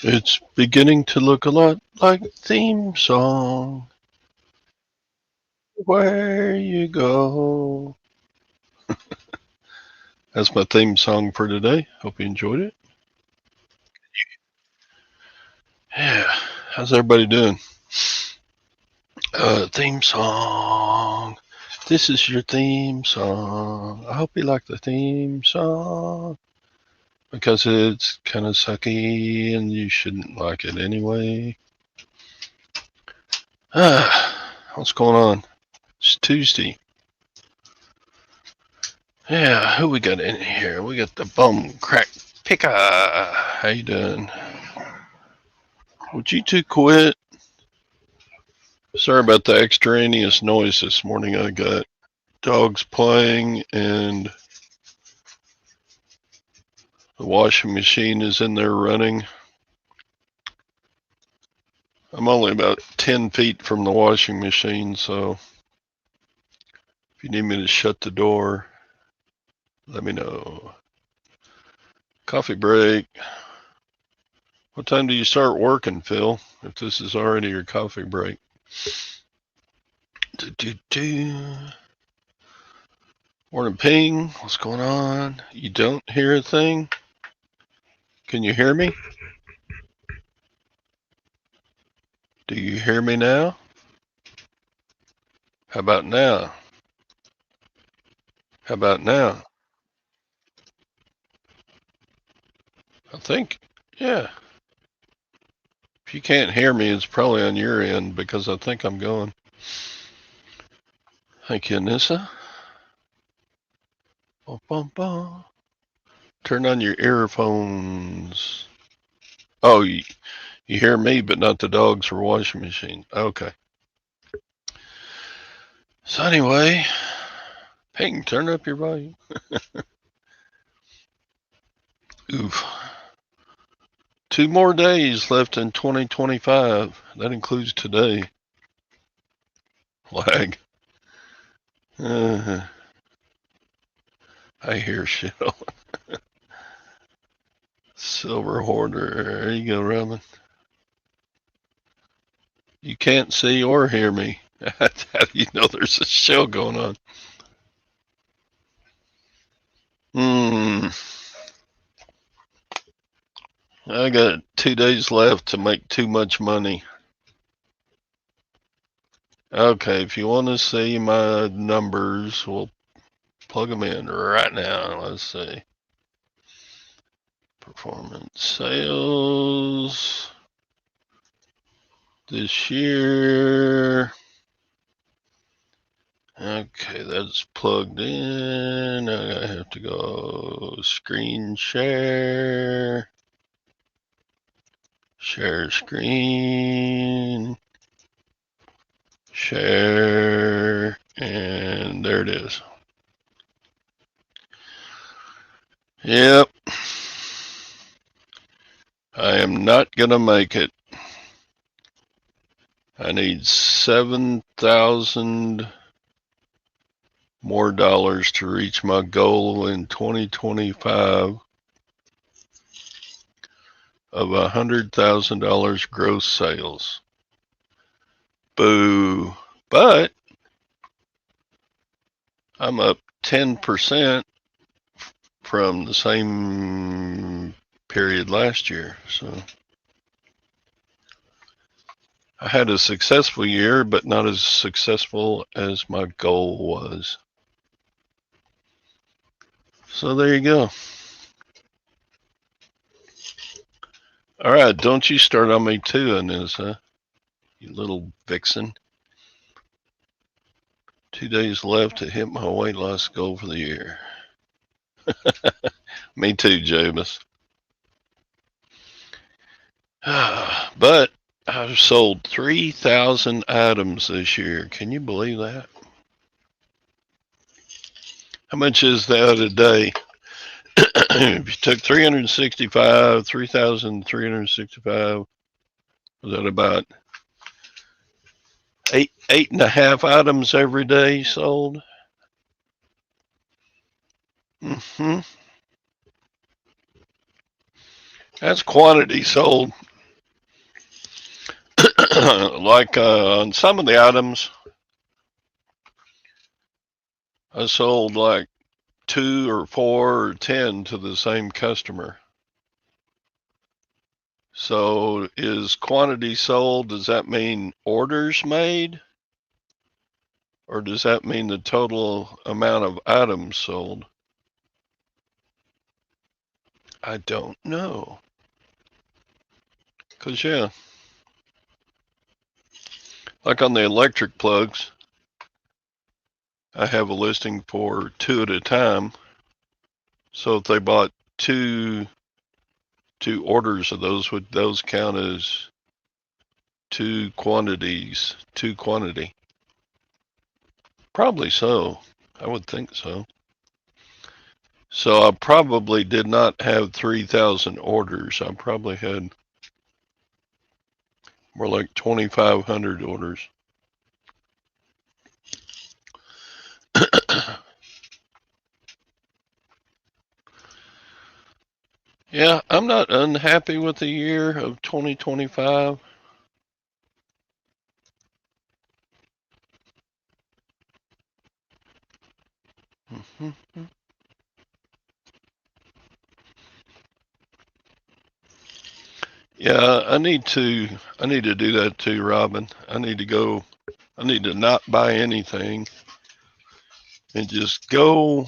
It's beginning to look a lot like a theme song. Where you go. That's my theme song for today. Hope you enjoyed it. Yeah, how's everybody doing? Theme song. This is your theme song. I hope you like the theme song because it's kind of sucky and you shouldn't like it anyway. What's going on? It's Tuesday. Yeah, who we got in here? We got the bum crack picker. How you doing? Would you two quit? Sorry about the extraneous noise this morning. I got dogs playing and the washing machine is in there running. I'm only about 10 feet from the washing machine, so if you need me to shut the door, let me know. Coffee break. What time do you start working, Phil? If this is already your coffee break. Morning, Ping. What's going on? You don't hear a thing? Can you hear me? Do you hear me now? How about now? How about now? I think, yeah. If you can't hear me, it's probably on your end because I think I'm going. Thank you, Anissa. Bum, bum, bum. Turn on your earphones. Oh, you hear me, but not the dogs or washing machine. Okay. So anyway, Ping, turn up your volume. Oof. 2 more days left in 2025. That includes today. Lag. I hear shit. Silver Hoarder. There you go, Robin. You can't see or hear me. How do you know there's a show going on? I got 2 days left to make too much money. Okay, if you want to see my numbers, we'll plug them in right now. Let's see. Performance sales this year. Okay, that's plugged in. I have to go screen share. Share screen. Share. And there it is. Yep. I am not going to make it. I need 7,000 more dollars to reach my goal in 2025 of $100,000 gross sales. Boo. But I'm up 10% from the same period last year. So I had a successful year, but not as successful as my goal was. So there you go. All right, don't you start on me too, Anissa, you little vixen. 2 days left to hit my weight loss goal for the year. Me too, Jabus. But I've sold 3,000 items this year. Can you believe that? How much is that a day? If you took 3,365, was that about 8.5 items every day sold? That's quantity sold. Like on some of the items, I sold like 2 or 4 or 10 to the same customer. So is quantity sold, does that mean orders made? Or does that mean the total amount of items sold? I don't know. Because, yeah, like on the electric plugs, I have a listing for 2 at a time. So if they bought two orders of those, would those count as two quantity? Probably so. I would think so. So I probably did not have 3,000 orders. I probably had more like 2,500 orders. Yeah, I'm not unhappy with the year of 2025. Yeah, I need to do that too, Robin. I need to not buy anything and just go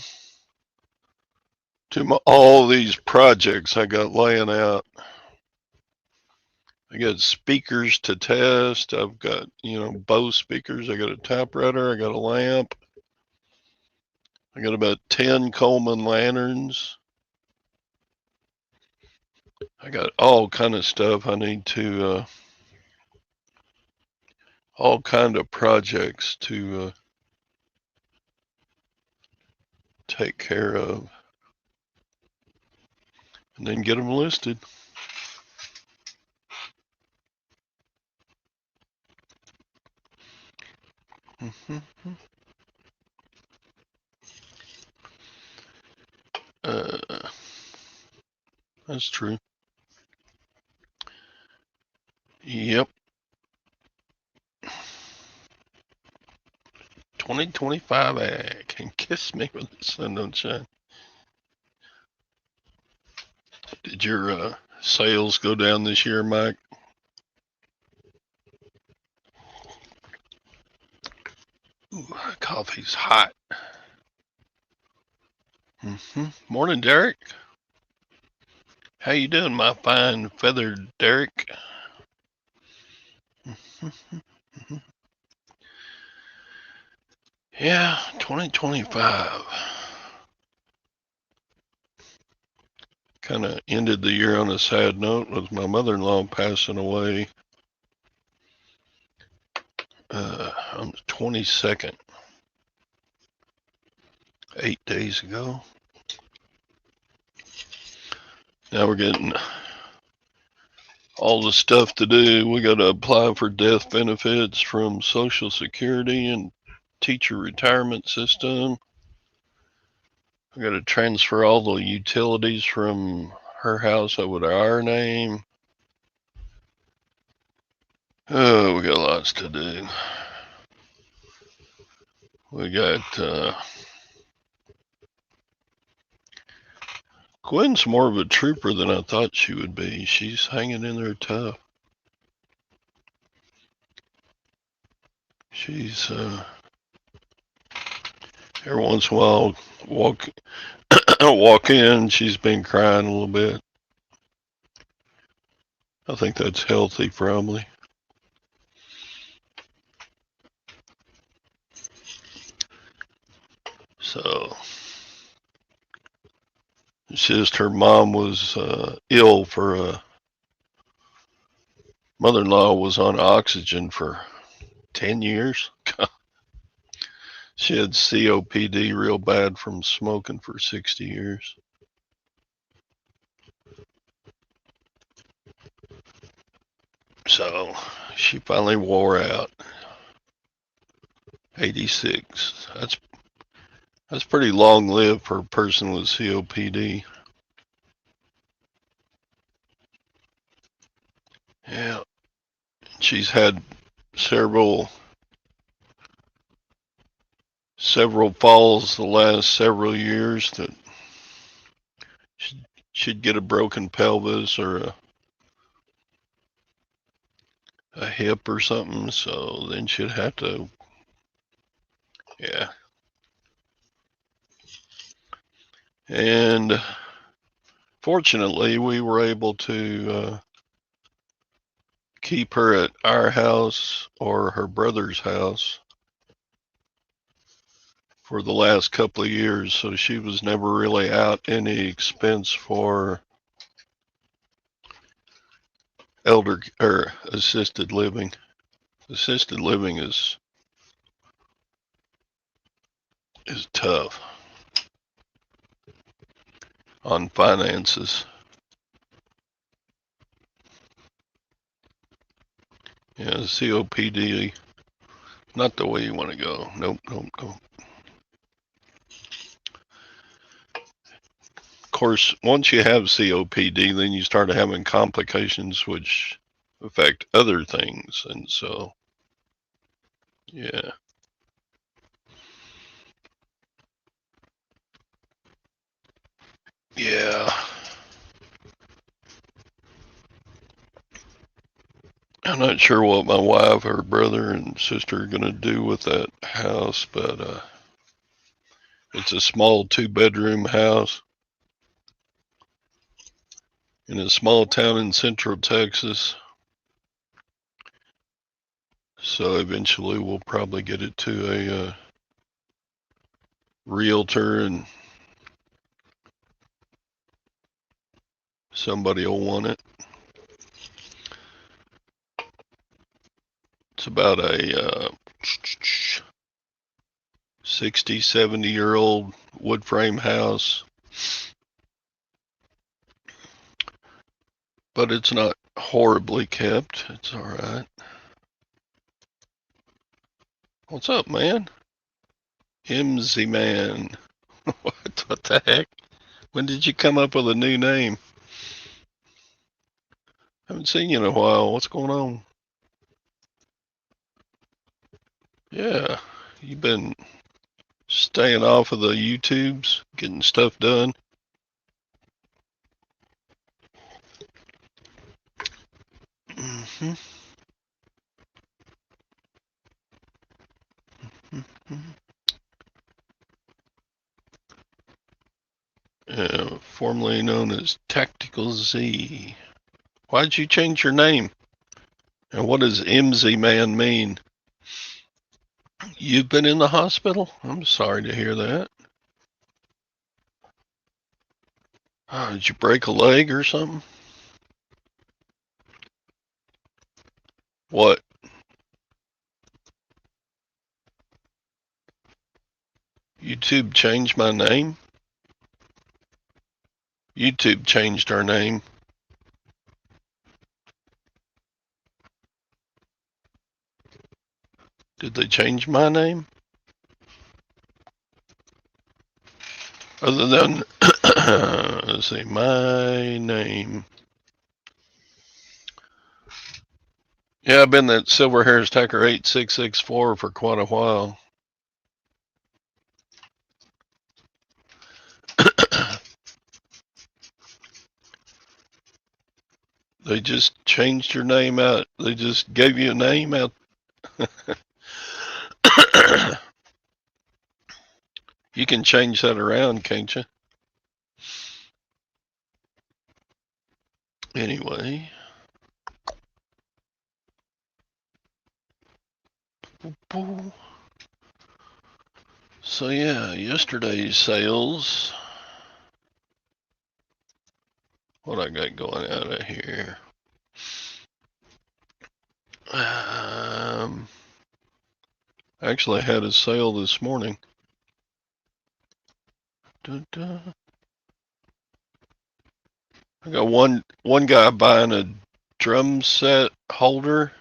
to all these projects I got laying out. I got speakers to test. I've got, Bose speakers. I got a typewriter. I got a lamp. I got about 10 Coleman lanterns. I got all kind of stuff I need to, all kind of projects to take care of and then get them listed. Uh, that's true. Yep. 2025 ag can kiss me when the sun don't shine. Did your sales go down this year, Mike? Ooh, coffee's hot. Morning, Derek. How you doing, my fine feathered Derek? Yeah, 2025. Kind of ended the year on a sad note with my mother-in-law passing away on the 22nd, 8 days ago. Now we're getting all the stuff to do. We got to apply for death benefits from Social Security and teacher retirement system. We got to transfer all the utilities from her house over to our name. Oh, we got lots to do. We got Gwen's more of a trooper than I thought she would be. She's hanging in there tough. She's every once in a while walk in. She's been crying a little bit. I think that's healthy, probably. So it's just her mom was ill for mother-in-law was on oxygen for 10 years. She had COPD real bad from smoking for 60 years. So she finally wore out. 86. That's pretty long lived for a person with COPD. Yeah, she's had several falls the last several years that should get a broken pelvis or a hip or something. So then she'd have to, yeah. And fortunately, we were able to keep her at our house or her brother's house for the last couple of years, so she was never really out any expense for elder or assisted living. Assisted living is tough on finances. Yeah, COPD, not the way you want to go. Nope, nope, nope. Of course, once you have COPD, then you start having complications which affect other things. And so, yeah. Yeah. I'm not sure what my wife, her brother, and sister are going to do with that house, but it's a small 2-bedroom house in a small town in central Texas. So eventually we'll probably get it to a realtor and somebody will want it. It's about a 60, 70-year-old wood frame house. But it's not horribly kept. It's all right. What's up, man? MZ Man. What the heck? When did you come up with a new name? Haven't seen you in a while. What's going on? Yeah, you've been staying off of the YouTubes, getting stuff done. Mm-hmm. Formerly known as Tactical Z. Why'd you change your name? And what does MZ Man mean? You've been in the hospital? I'm sorry to hear that. Oh, did you break a leg or something? What? YouTube changed my name? YouTube changed our name. Did they change my name? Other than, let's see, my name. Yeah, I've been that Silverhairstacker 8664 for quite a while. They just changed your name out. They just gave you a name out. You can change that around, can't you? Anyway. So yeah, yesterday's sales. What I got going out of here? Actually, I had a sale this morning. I got one guy buying a drum set holder.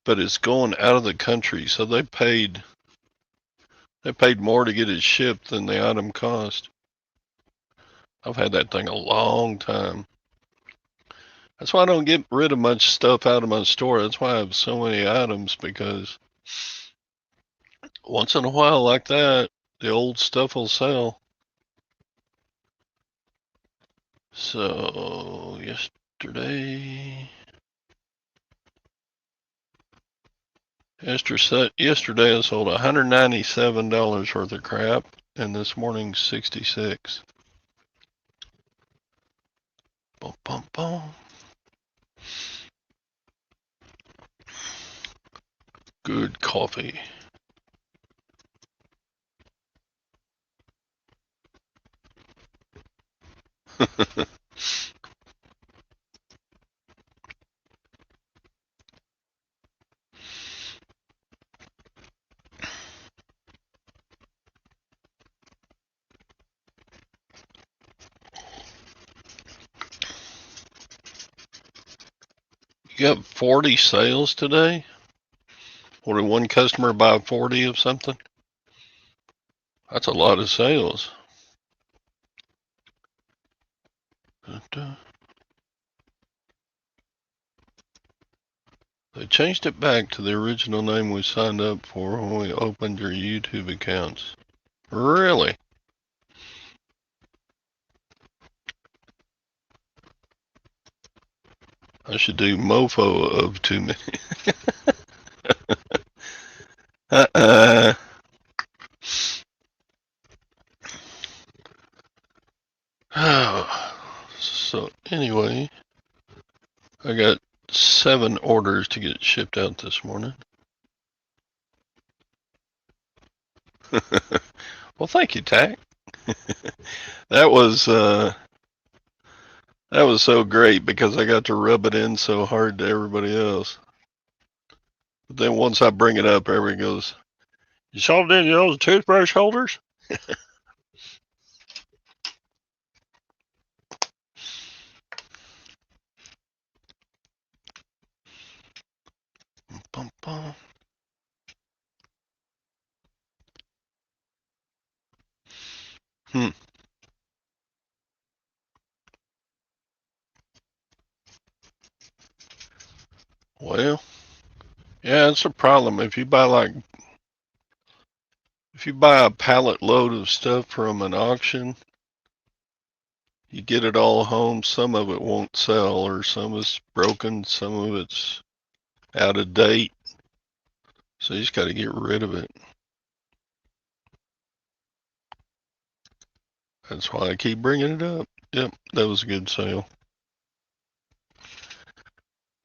But it's going out of the country, so they paid more to get it shipped than the item cost. I've had that thing a long time. That's why I don't get rid of much stuff out of my store. That's why I have so many items, because once in a while like that, the old stuff will sell. So yesterday I sold $197 worth of crap, and this morning 66. Boom, boom, boom. Good coffee. You got 40 sales today? Or did one customer buy 40 of something? That's a lot of sales. They changed it back to the original name we signed up for when we opened your YouTube accounts. Really? I should do mofo of too many. So anyway, I got 7 orders to get shipped out this morning. Well, thank you, Tack. That was so great because I got to rub it in so hard to everybody else. But then once I bring it up, everybody goes, "You sold any of those toothbrush holders?" Bum, bum. Well, yeah, it's a problem. If you buy a pallet load of stuff from an auction, you get it all home, some of it won't sell, or some is broken, some of it's out of date. So you just got to get rid of it. That's why I keep bringing it up. Yep, that was a good sale.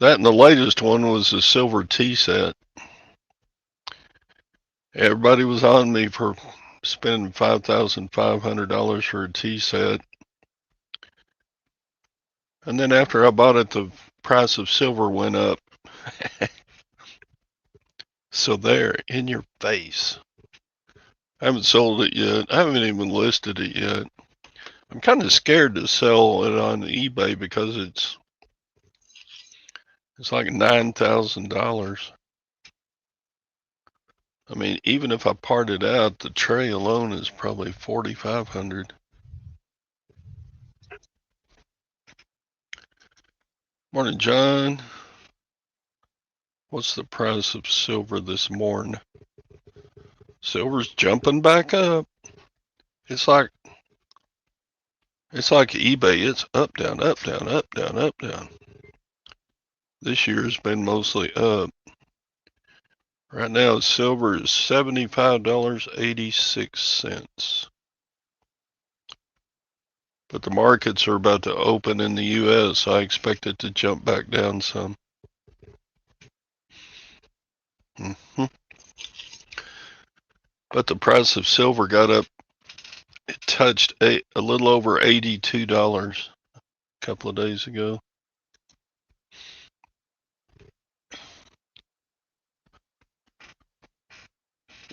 That and the latest one was the silver tea set. Everybody was on me for spending $5,500 for a tea set. And then after I bought it, the price of silver went up. So there, in your face. I haven't sold it yet. I haven't even listed it yet. I'm kind of scared to sell it on eBay because it's like $9,000. I mean, even if I part it out, the tray alone is probably $4,500. Morning, John. What's the price of silver this morning? Silver's jumping back up. It's like eBay. It's up, down, up, down, up, down, up, down. This year's been mostly up. Right now, silver is $75.86. But the markets are about to open in the U.S., so I expect it to jump back down some. Mm-hmm. But the price of silver got up. It touched a little over $82 a couple of days ago.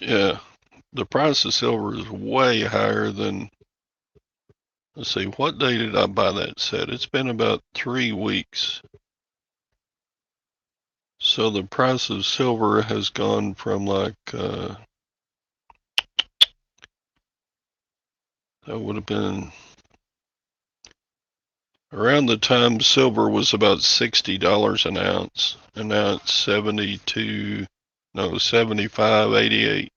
Yeah, the price of silver is way higher than. Let's see, what day did I buy that set? It's been about 3 weeks. So the price of silver has gone from like, that would have been Around the time silver was about $60 an ounce, and now it's 72, no, 75.88.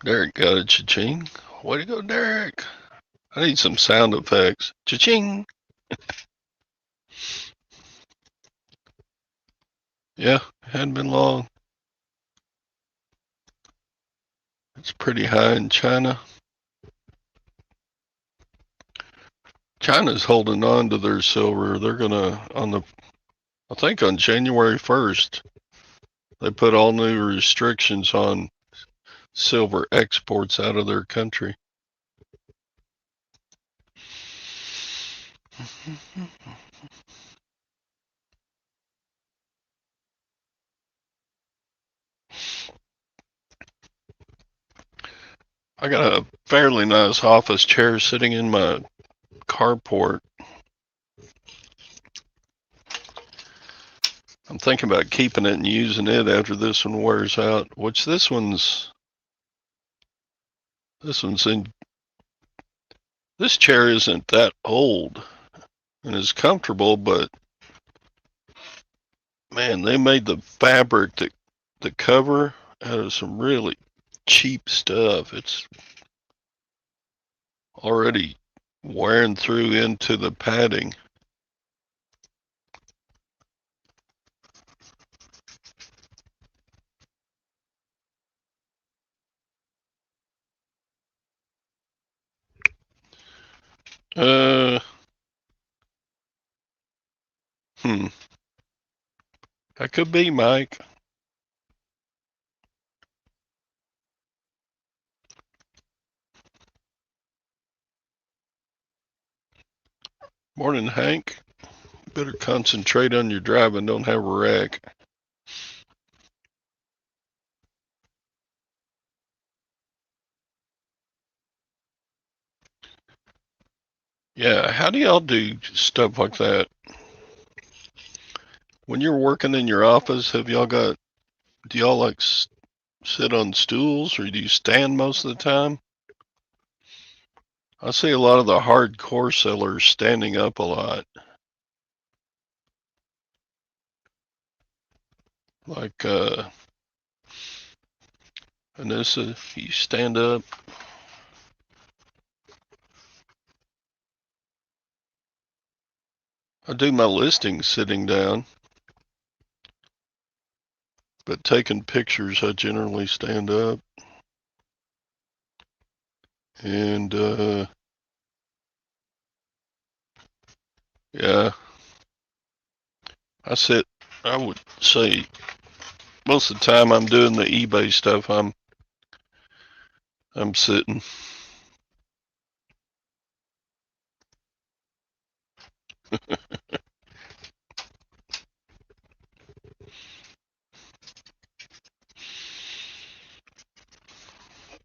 Derek got a cha-ching. Way to go, Derek. I need some sound effects. Cha-ching. Yeah, hadn't been long. It's pretty high in China. China's holding on to their silver. They're gonna, I think on January 1st, they put all new restrictions on silver exports out of their country. I got a fairly nice office chair sitting in my carport. I'm thinking about keeping it and using it after this one wears out, which this one's in, this chair isn't that old and is comfortable, but man, they made the fabric, the cover out of some really cheap stuff. It's already wearing through into the padding. Hmm. That could be, Mike. Morning, Hank. Better concentrate on your driving. Don't have a wreck. Yeah, how do y'all do stuff like that? When you're working in your office, do y'all like sit on stools or do you stand most of the time? I see a lot of the hardcore sellers standing up a lot. Like, Anissa, you stand up. I do my listings sitting down, but taking pictures, I generally stand up. And, yeah, I would say most of the time I'm doing the eBay stuff, I'm sitting.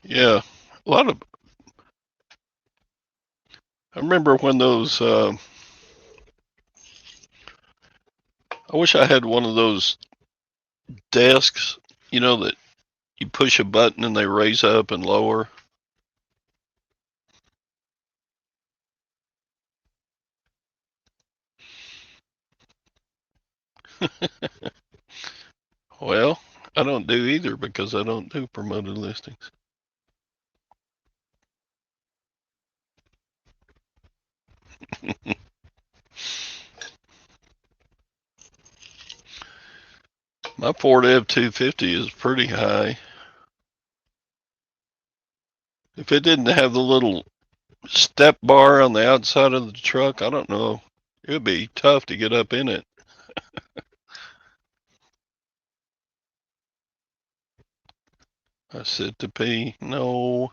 Yeah, a lot of, I remember when those, I wish I had one of those desks, that you push a button and they raise up and lower. Well, I don't do either because I don't do promoted listings. My Ford F-250 is pretty high. If it didn't have the little step bar on the outside of the truck, I don't know. It would be tough to get up in it. I sit to pee. No.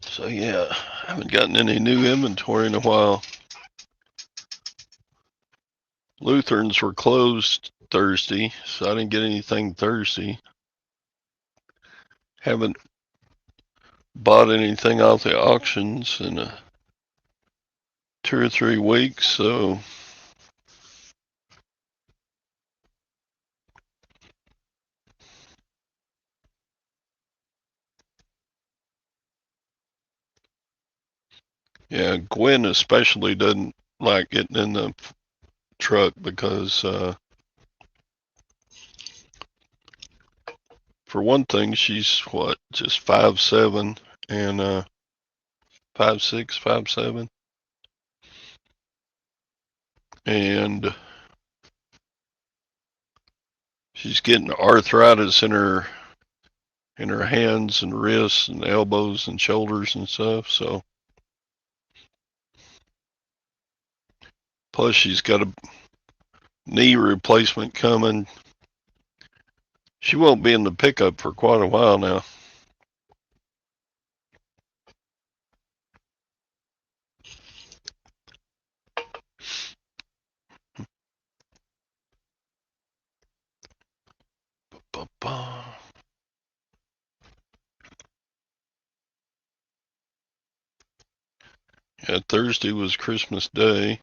So yeah, I haven't gotten any new inventory in a while. Lutherans were closed Thursday, so I didn't get anything Thursday. Haven't bought anything off the auctions in 2 or 3 weeks, so yeah, Gwen especially doesn't like getting in the truck because for one thing, she's what, just 5'7" and 5'6", 5'7", and she's getting arthritis in her hands and wrists and elbows and shoulders and stuff. So plus she's got a knee replacement coming. She won't be in the pickup for quite a while now. Yeah, Thursday was Christmas Day.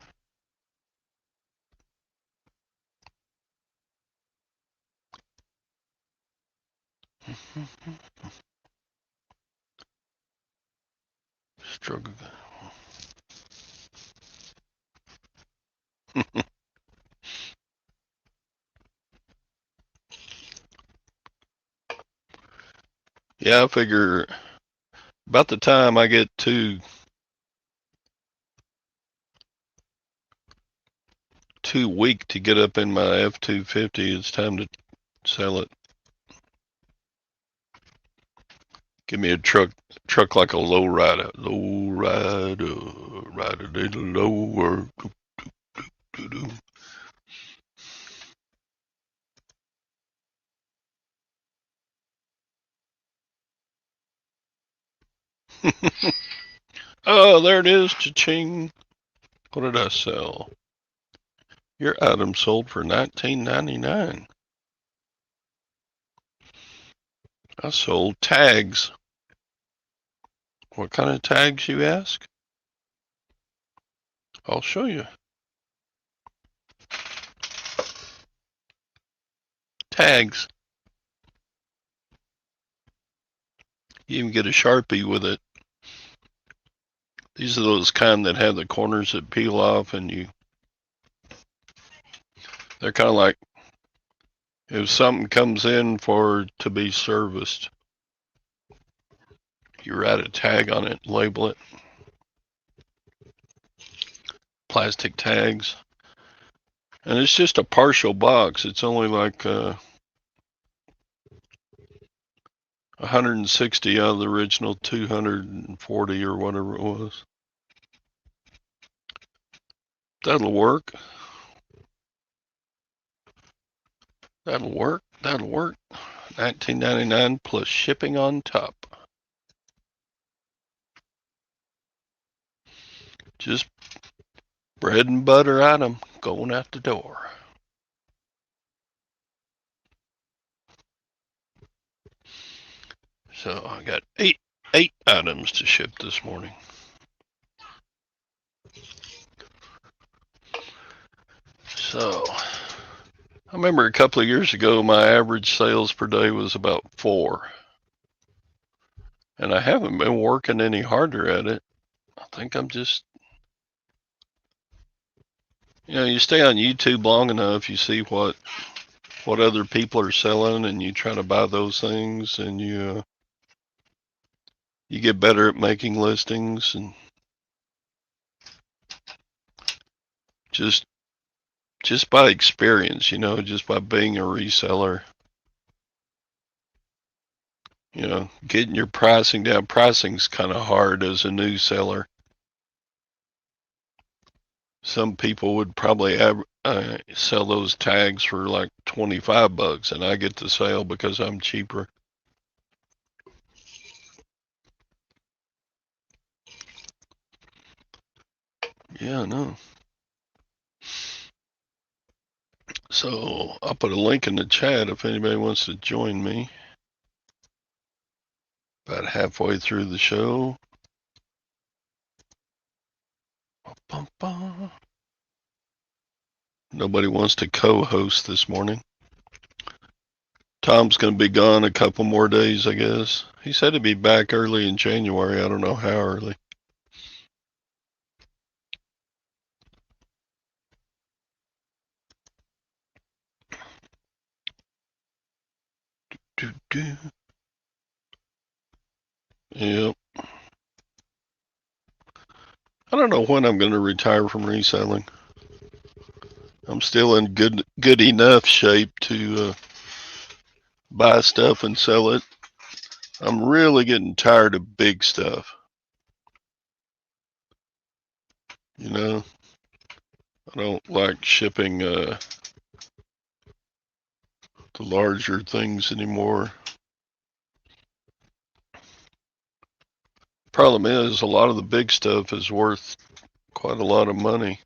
Struggle. Yeah, I figure about the time I get too weak to get up in my F-250, it's time to sell it. Give me a truck like a low rider, rider did lower. Oh, there it is, cha-ching. What did I sell? Your item sold for $19.99. I sold tags. What kind of tags, you ask? I'll show you. Tags. You even get a Sharpie with it. These are those kind that have the corners that peel off, and they're kind of like if something comes in to be serviced, you write a tag on it, label it. Plastic tags. And it's just a partial box. It's only like 160 out of the original 240 or whatever it was. That'll work. That'll work. That'll work. $19.99 plus shipping on top. Just bread and butter item going out the door. So I got eight items to ship this morning. So I remember a couple of years ago, my average sales per day was about 4. And I haven't been working any harder at it. I think I'm just, you stay on YouTube long enough, you see what other people are selling, and you try to buy those things, and you get better at making listings, and just by experience, just by being a reseller, getting your pricing down. Pricing's kind of hard as a new seller. Some people would probably sell those tags for like $25, and I get the sale because I'm cheaper. Yeah, I know. So I'll put a link in the chat if anybody wants to join me. About halfway through the show. Nobody wants to co-host this morning. Tom's going to be gone a couple more days, I guess. He said he'd be back early in January. I don't know how early. Yep. I don't know when I'm going to retire from reselling. I'm still in good enough shape to buy stuff and sell it. I'm really getting tired of big stuff. You know, I don't like shipping the larger things anymore. Problem is, a lot of the big stuff is worth quite a lot of money.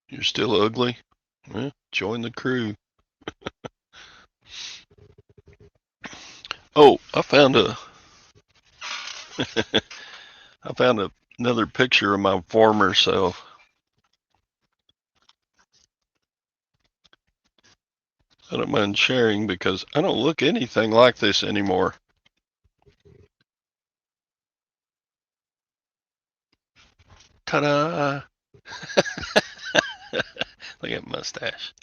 You're still ugly? Join the crew. Oh, I found another picture of my former self. I don't mind sharing because I don't look anything like this anymore. Ta-da! Look at mustache.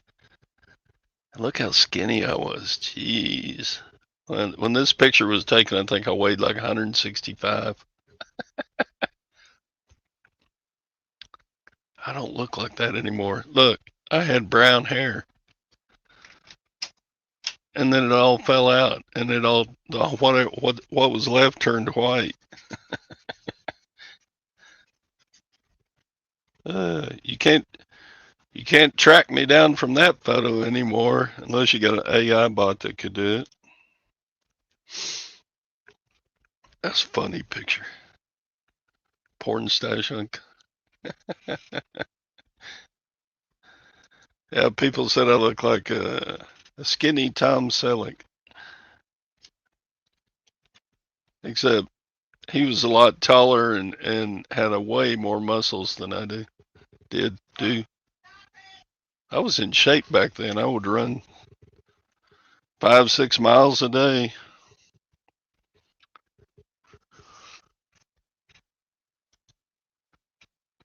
Look how skinny I was. Jeez. When this picture was taken, I think I weighed like 165. I don't look like that anymore. Look, I had brown hair. And then it all fell out, and what was left turned white. You can't track me down from that photo anymore unless you got an AI bot that could do it. That's a funny picture. Porn stash hunk. Yeah, people said I look like a skinny Tom Selleck. Except he was a lot taller and had a way more muscles than I did do. I was in shape back then. I would run 5-6 miles a day.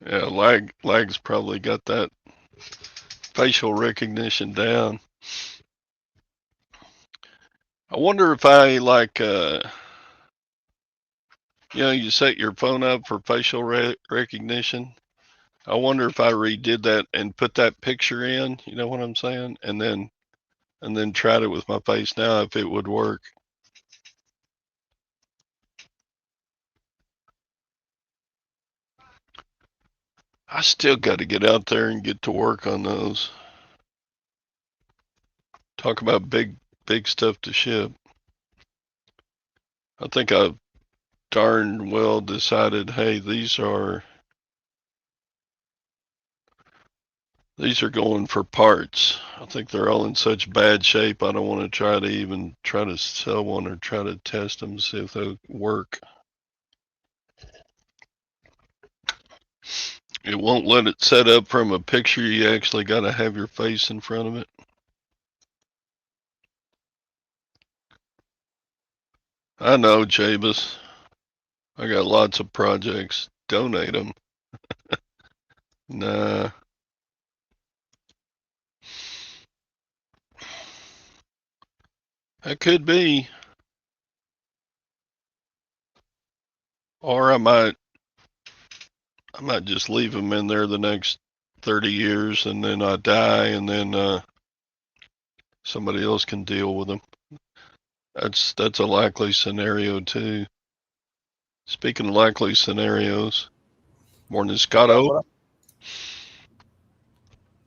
Yeah, Lag's probably got that facial recognition down. I wonder if I you set your phone up for facial recognition. I wonder if I redid that and put that picture in, you know what I'm saying? And then tried it with my face now, if it would work. I still got to get out there and get to work on those. Talk about big stuff to ship. I think I've darn well decided, hey, these are going for parts. I think they're all in such bad shape. I don't want to even try to sell one or try to test them, see if they work. It won't let it set up from a picture. You actually got to have your face in front of it. I know, Jabus. I got lots of projects. Donate them. Nah. That could be. Or I might just leave them in there the next 30 years and then I die and then somebody else can deal with them. That's a likely scenario too. Speaking of likely scenarios, morning, Scotto.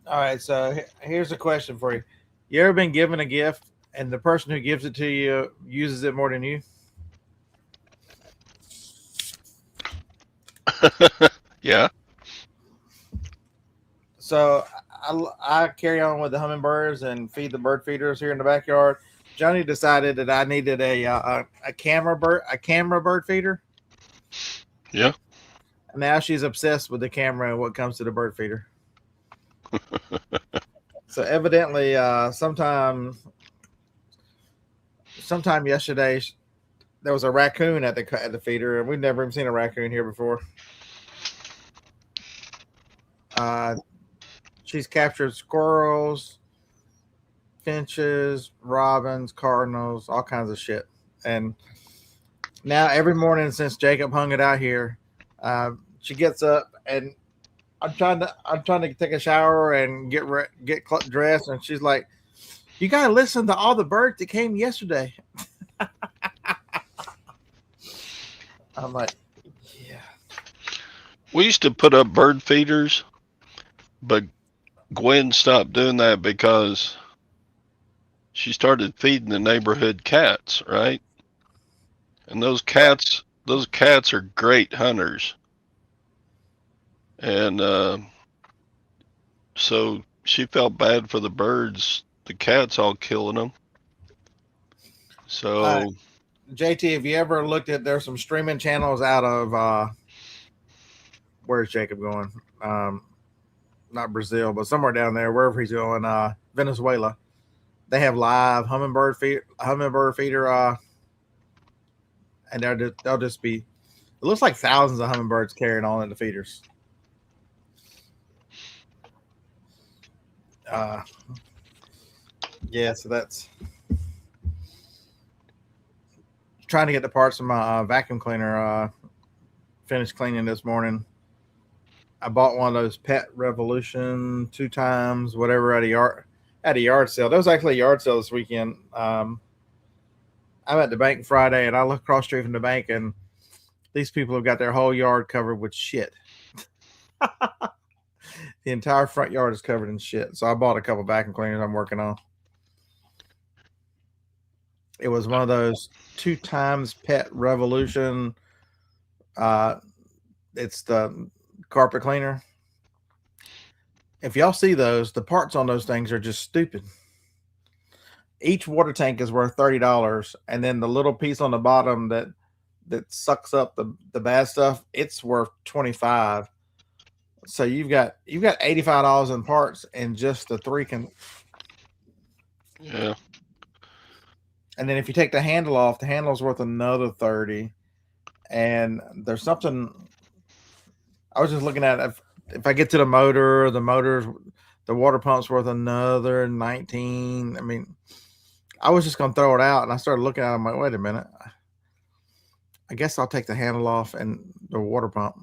All right, so here's a question for you. You ever been given a gift and the person who gives it to you uses it more than you? Yeah. So I carry on with the hummingbirds and feed the bird feeders here in the backyard. Johnny decided that I needed a camera bird feeder. Yeah. And now she's obsessed with the camera and what comes to the bird feeder. So evidently, sometime yesterday, there was a raccoon at the feeder, and we've never even seen a raccoon here before. Uh, she's captured squirrels, finches, robins, cardinals, all kinds of shit. And now every morning since Jacob hung it out here, she gets up and I'm trying to take a shower and get dressed, and she's like, "You gotta listen to all the birds that came yesterday." I'm like, "Yeah." We used to put up bird feeders, but Gwen stopped doing that because she started feeding the neighborhood cats, right? And those cats are great hunters. And so she felt bad for the birds, the cats all killing them. Uh, So JT, have you ever looked at? There's some streaming channels out of where's Jacob going? Um, Not Brazil, but somewhere down there, wherever he's going, Venezuela. They have live hummingbird feeder, and they'll just be. It looks like thousands of hummingbirds carrying on in the feeders. Uh, yeah, so that's trying to get the parts of my vacuum cleaner finished cleaning this morning. I bought one of those Pet Revolution 2 times, whatever, at a yard sale. There was actually a yard sale this weekend. I'm at the bank Friday, and I look across the street from the bank, and these people have got their whole yard covered with shit. The entire front yard is covered in shit. So I bought a couple vacuum cleaners I'm working on. It was one of those 2 times Pet Revolution. Uh, it's the carpet cleaner. If y'all see those, the parts on those things are just stupid. Each water tank is worth $30, and then the little piece on the bottom that sucks up the bad stuff, it's worth 25. So you've got $85 in parts, and just the three can. yeah, And then if you take the handle off, the handle's worth another 30. And there's something I was just looking at. If I get to the motor, the water pump's worth another 19. I mean, I was just gonna throw it out, and I started looking at it. I'm like, wait a minute. I guess I'll take the handle off and the water pump.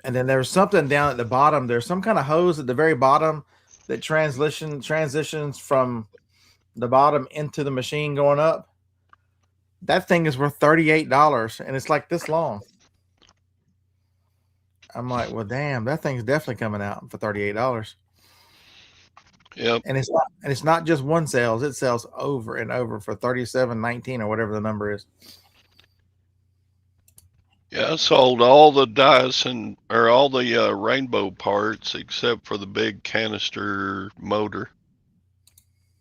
And then there's something down at the bottom. There's some kind of hose at the very bottom that transitions from the bottom into the machine going up. That thing is worth $38, and it's like this long. I'm like, well, damn, that thing's definitely coming out for $38. yep, And it's not just one sales; it sells over and over for $37.19 or whatever the number is. yeah. I sold all the Dyson or all the rainbow parts except for the big canister motor.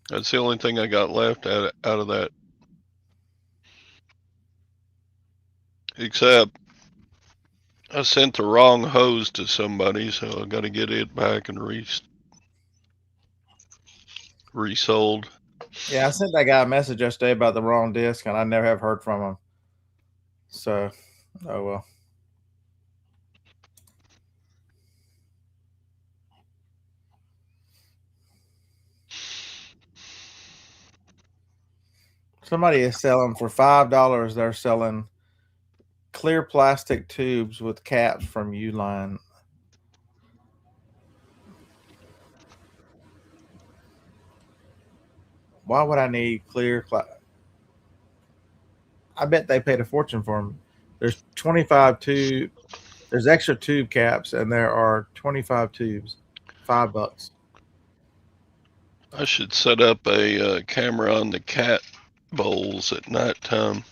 That's the only thing I got left out of that. Except I sent the wrong hose to somebody, so I got to get it back and resold. Yeah, I sent that guy a message yesterday about the wrong disc, and I never have heard from him. So, oh well. Somebody is selling for $5. They're selling clear plastic tubes with caps from Uline. Why would I need clear? I bet they paid a fortune for them. There's 25 tube. There's extra tube caps, and there are 25 tubes. $5. I should set up a camera on the cat bowls at nighttime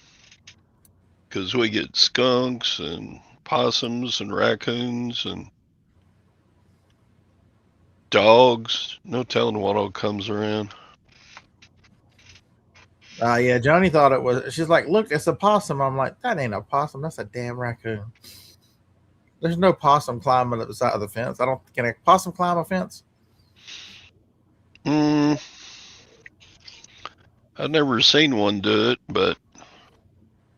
because we get skunks and possums and raccoons, and dogs. No telling what all comes around. Yeah, Johnny thought it was. She's like, "Look, it's a possum." I'm like, "That ain't a possum. That's a damn raccoon." There's no possum climbing up the side of the fence. I don't. Can a possum climb a fence? I've never seen one do it, but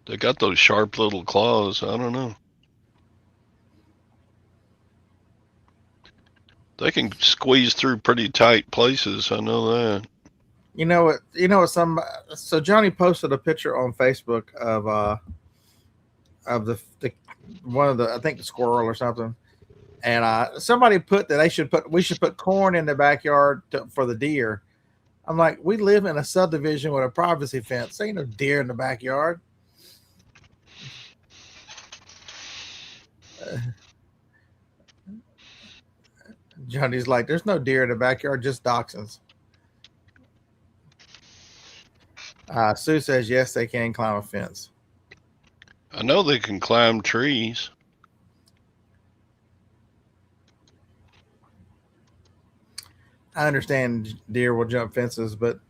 they got those sharp little claws. I don't know. They can squeeze through pretty tight places. I know that. You know what? You know what? So Johnny posted a picture on Facebook of the one of the, I think, the squirrel or something, and somebody put that we should put corn in the backyard for the deer. I'm like, we live in a subdivision with a privacy fence. There ain't no deer in the backyard. Johnny's like, there's no deer in the backyard, just dachshunds. Sue says yes, they can climb a fence. I know they can climb trees. I understand deer will jump fences, but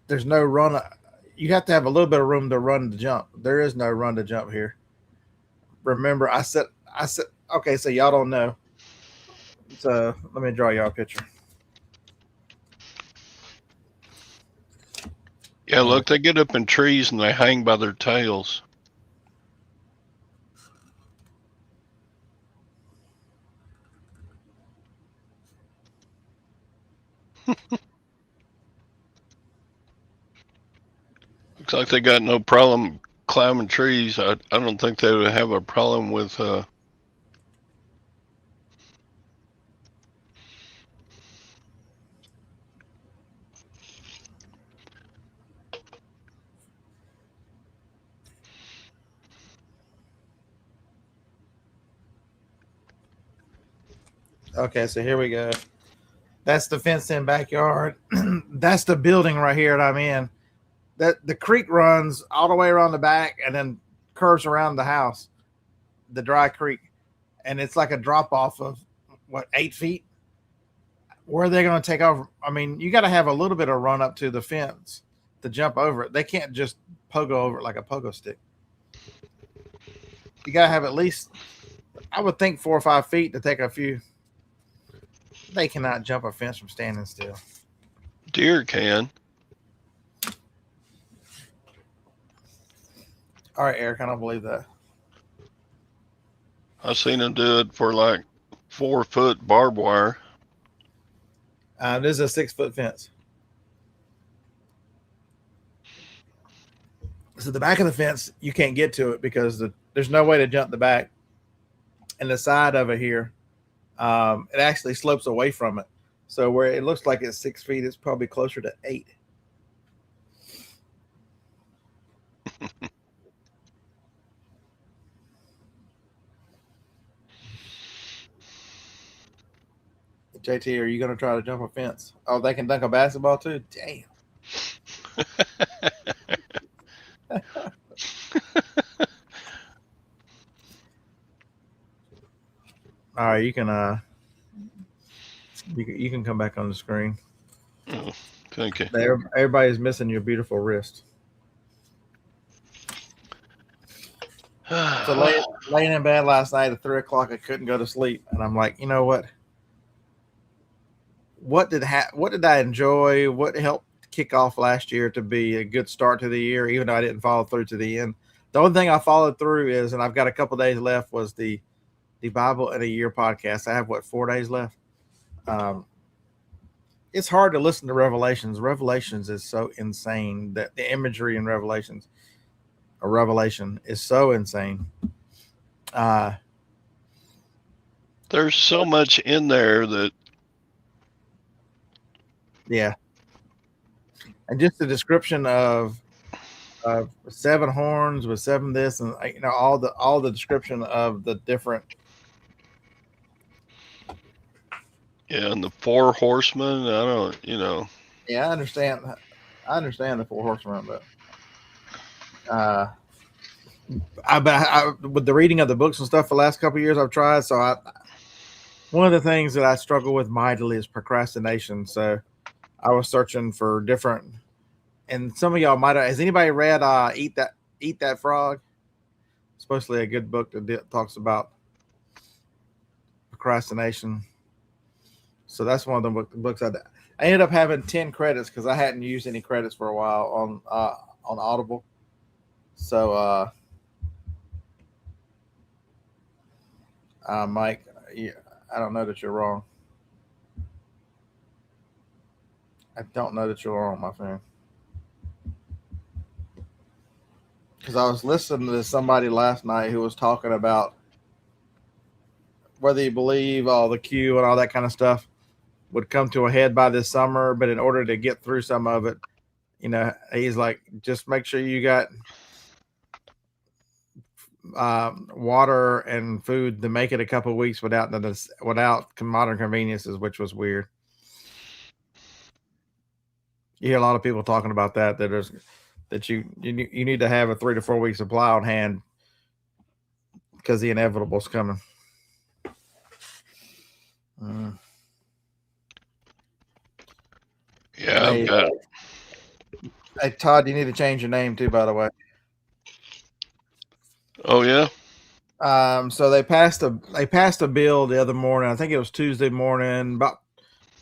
there's no run. You have to have a little bit of room to run to jump. There is no run to jump here. Remember, I said, okay, so y'all don't know. So let me draw y'all a picture. Yeah, look, they get up in trees and they hang by their tails. Looks like they got no problem climbing trees. I don't think they would have a problem with Okay, so here we go. That's the fenced-in backyard. That's the building right here that I'm in. That the creek runs all the way around the back and then curves around the house, the dry creek, and it's like a drop off of what, 8 feet. Where are they going to take over? I mean, you got to have a little bit of run up to the fence to jump over it. They can't just pogo over it like a pogo stick. You got to have at least, I would think, 4 or 5 feet to take a few. They cannot jump a fence from standing still. deer can. All right, Eric, I don't believe that. I've seen them do it for like 4-foot barbed wire. This is a 6-foot fence. So the back of the fence, you can't get to it because there's no way to jump the back. And the side of it here, it actually slopes away from it. So where it looks like it's 6 feet, it's probably closer to 8. JT, are you going to try to jump a fence? Oh, they can dunk a basketball too? Damn. All right, you can come back on the screen. Oh, thank you. Everybody's missing your beautiful wrist. So laying in bed last night at 3 o'clock, I couldn't go to sleep, and I'm like, you know what? What did I enjoy? What helped kick off last year to be a good start to the year, even though I didn't follow through to the end? The only thing I followed through is, and I've got a couple days left, was the Bible in a Year podcast. I have 4 days left. It's hard to listen to Revelations. Revelations is so insane that the imagery in Revelation is so insane. There's so much in there that. Yeah. And just the description of 7 horns with 7 this, and all the description of the different. Yeah, and the 4 horsemen. I don't, Yeah, I understand the 4 horsemen, but With the reading of the books and stuff, the last couple of years I've tried. So one of the things that I struggle with mightily is procrastination. So I was searching for different, and some of y'all might have. Has anybody read Eat That Frog? It's supposedly a good book that talks about procrastination. So that's one of the books I ended up having 10 credits because I hadn't used any credits for a while on Audible. So Mike, yeah, I don't know that you're wrong. I don't know that you're wrong, my friend. Because I was listening to somebody last night who was talking about whether you believe all the Q and all that kind of stuff would come to a head by this summer, but in order to get through some of it, he's like, just make sure you got water and food to make it a couple of weeks without modern conveniences, which was weird. You hear a lot of people talking about that you need to have a 3 to 4 week supply on hand because the inevitable is coming. Yeah, I've got. Hey Todd, you need to change your name too, by the way. Oh yeah. So they passed a bill the other morning. I think it was Tuesday morning, about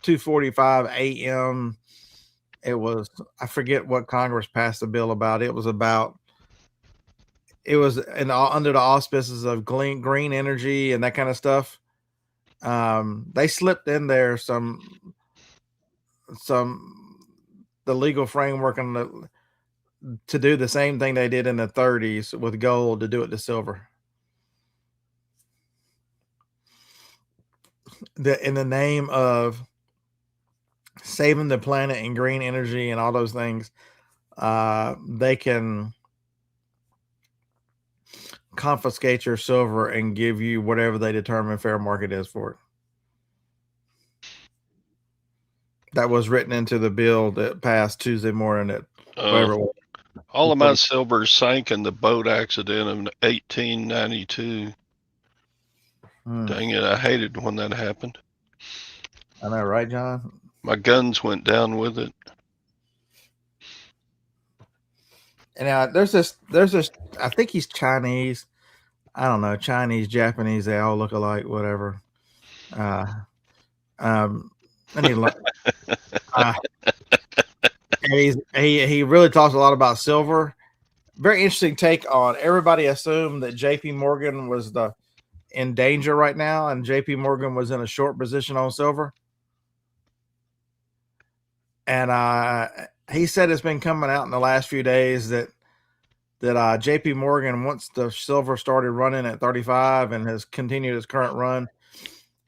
2:45 a.m. It was, I forget what Congress passed the bill about. It was under the auspices of green energy and that kind of stuff. They slipped in there some the legal framework to do the same thing they did in the 30s with gold, to do it to silver. In the name of saving the planet and green energy and all those things, they can confiscate your silver and give you whatever they determine fair market is for it. That was written into the bill that passed Tuesday morning at whatever it was. All of my silver sank in the boat accident in 1892. Dang it, I hated when that happened. I know, right, John? My guns went down with it. And there's this, I think he's Chinese. I don't know, Chinese, Japanese, they all look alike, whatever. And he really talks a lot about silver. Very interesting take on, everybody assumed that JP Morgan was in danger right now, and JP Morgan was in a short position on silver. And he said it's been coming out in the last few days that JP Morgan, once the silver started running at 35 and has continued its current run,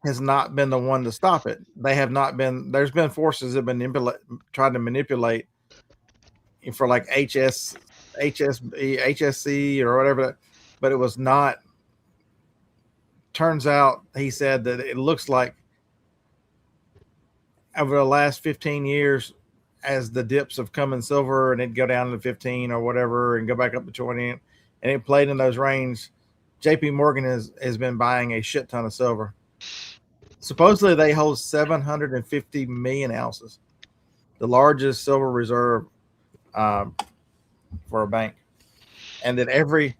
has not been the one to stop it. They have not been. There's been forces that have been trying to manipulate for like HSC or whatever, but it was not. Turns out, he said that it looks like over the last 15 years, as the dips have come in silver and it'd go down to 15 or whatever and go back up to 20, and it played in those range, JP Morgan has been buying a shit ton of silver. Supposedly they hold 750 million ounces, the largest silver reserve for a bank. And that every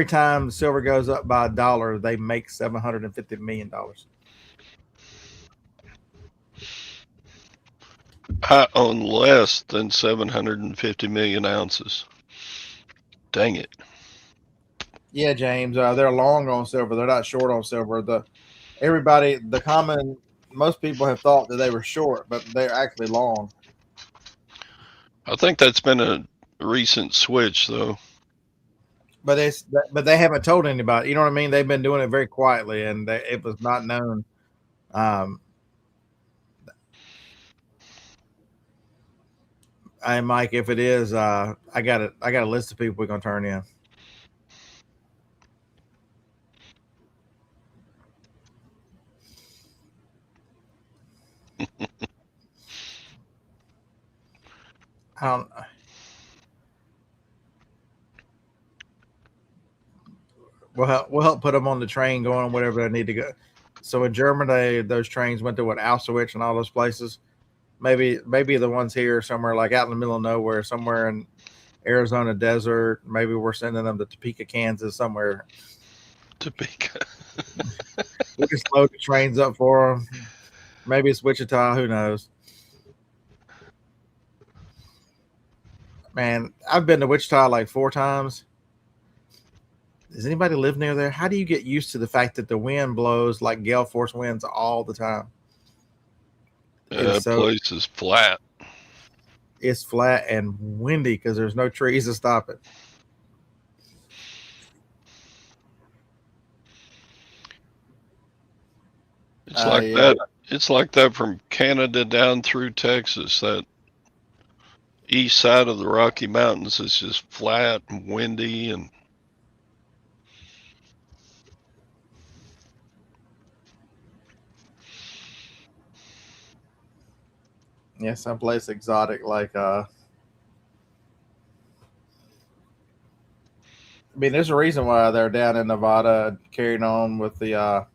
time silver goes up by $1, they make $750 million. I own less than 750 million ounces. Dang it. Yeah, James, they're long on silver. They're not short on silver. Most people have thought that they were short, but they're actually long. I think that's been a recent switch, though. But they haven't told anybody. You know what I mean? They've been doing it very quietly, and it was not known. Hey, Mike, if it is, I got a list of people we're gonna turn in. I don't. we'll help put them on the train going whatever they need to go. So in Germany, those trains went to what Auschwitz and all those places. Maybe the ones here somewhere like out in the middle of nowhere, somewhere in Arizona desert. Maybe we're sending them to Topeka, Kansas, somewhere. Topeka. We just load the trains up for them. Maybe it's Wichita. Who knows? Man, I've been to Wichita like 4 times. Does anybody live near there? How do you get used to the fact that the wind blows like gale force winds all the time? That place is flat. It's flat and windy because there's no trees to stop it. It's like that. It's like that from Canada down through Texas. That east side of the Rocky Mountains is just flat and windy and. Yeah, someplace exotic like I mean, there's a reason why they're down in Nevada carrying on with the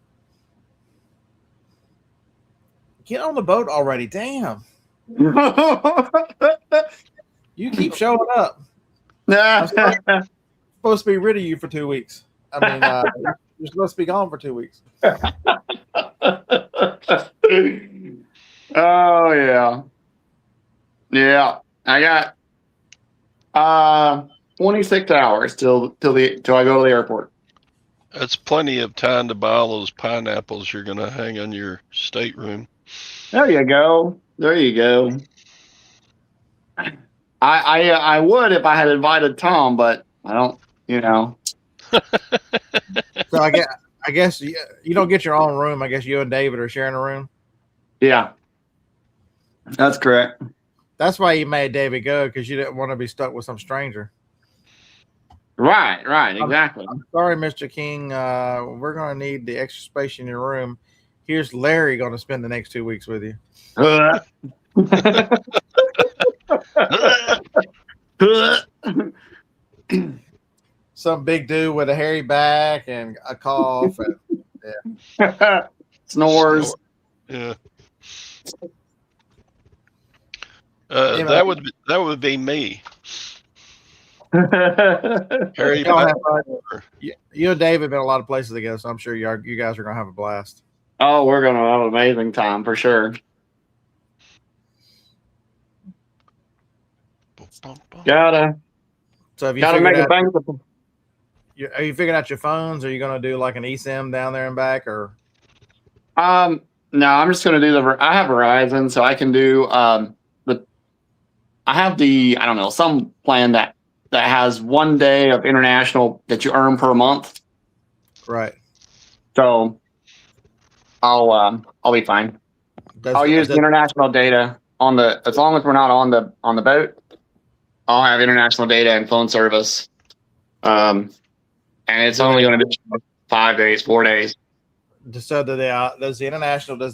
get on the boat already. Damn. You keep showing up. I'm supposed to be rid of you for 2 weeks. I mean, you're supposed to be gone for 2 weeks. Oh yeah. Yeah. I got 26 hours till I go to the airport. That's plenty of time to buy all those pineapples you're gonna hang on your stateroom. There you go. There you go. I would if I had invited Tom, but I don't. So I guess you don't get your own room. I guess you and David are sharing a room. Yeah, that's correct. That's why you made David go, because you didn't want to be stuck with some stranger. Right, exactly. I'm sorry, Mr. King. We're going to need the extra space in your room. Here's Larry going to spend the next 2 weeks with you. Some big dude with a hairy back and a cough. And, yeah. Snores. Yeah. That would be me. Harry, you and David have been a lot of places together, so I'm sure you guys are going to have a blast. Oh, we're going to have an amazing time for sure. Gotta make a bank. Are you figuring out your phones? Are you going to do like an eSIM down there and back, or? No, I'm just going to do I have Verizon, so I can do I have I don't know, some plan that has 1 day of international that you earn per month. Right. So I'll be fine. I'll use the international data as long as we're not on the boat. I'll have international data and phone service. And it's only going to be 5 days, 4 days. So does the international,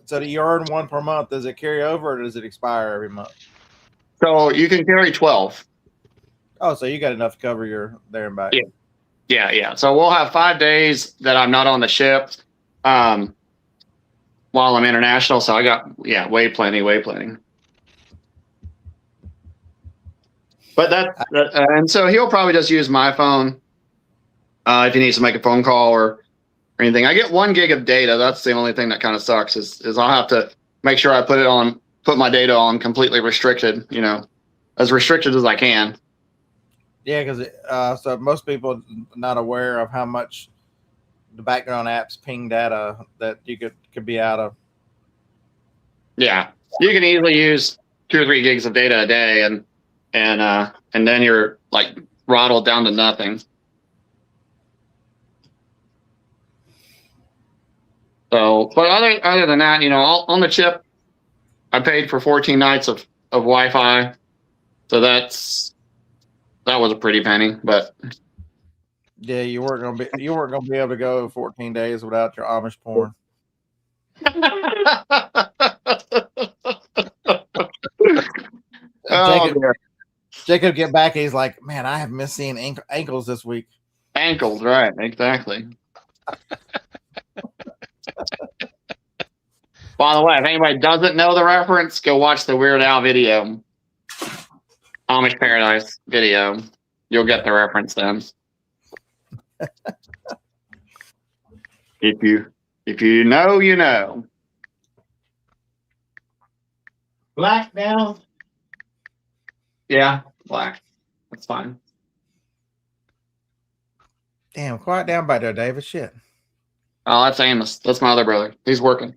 so do you earn 1 per month? Does it carry over, or does it expire every month? So you can carry 12. Oh, so you got enough to cover your there and back. Yeah. So we'll have 5 days that I'm not on the ship while I'm international. So I got, way plenty. But and so he'll probably just use my phone if he needs to make a phone call or anything. I get 1 gig of data. That's the only thing that kind of sucks is I'll have to make sure I put my data on completely restricted, as restricted as I can. Yeah, because so most people not aware of how much the background apps ping data that you could be out of. Yeah, you can easily use 2 or 3 gigs of data a day, and then you're like throttled down to nothing. So, but other than that, on the chip, I paid for 14 nights of Wi-Fi, so that was a pretty penny. But yeah, you weren't gonna be able to go 14 days without your Amish porn. Oh, Jacob get back and he's like, man, I have missed seeing ankles this week. ankles, right? Exactly. By the way, if anybody doesn't know the reference, go watch the Weird Al video, Amish Paradise video. You'll get the reference then. If you know, you know. Black now? Yeah, black. That's fine. Damn, quiet down back there, David. Shit. Oh, that's Amos. That's my other brother. He's working.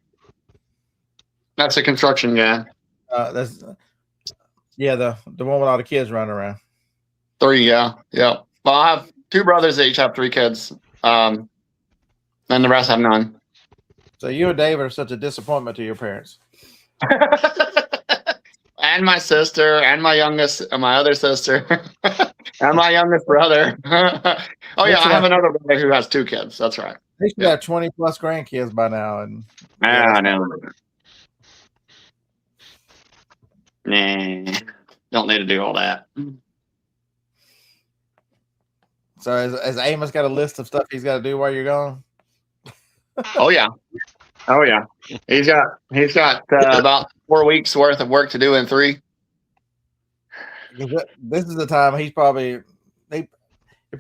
That's a construction guy. That's the one with all the kids running around. 3, yeah. Well, I have 2 brothers that each have 3 kids. And the rest have none. So you and David are such a disappointment to your parents. And my sister, and my other sister, and my youngest brother. Oh yeah, I have another brother who has 2 kids. That's right. They should have 20 plus grandkids by now, and I know. Nah, don't need to do all that. So has Amos got a list of stuff he's got to do while you're gone? Oh yeah. He's got about 4 weeks worth of work to do in 3. This is the time it probably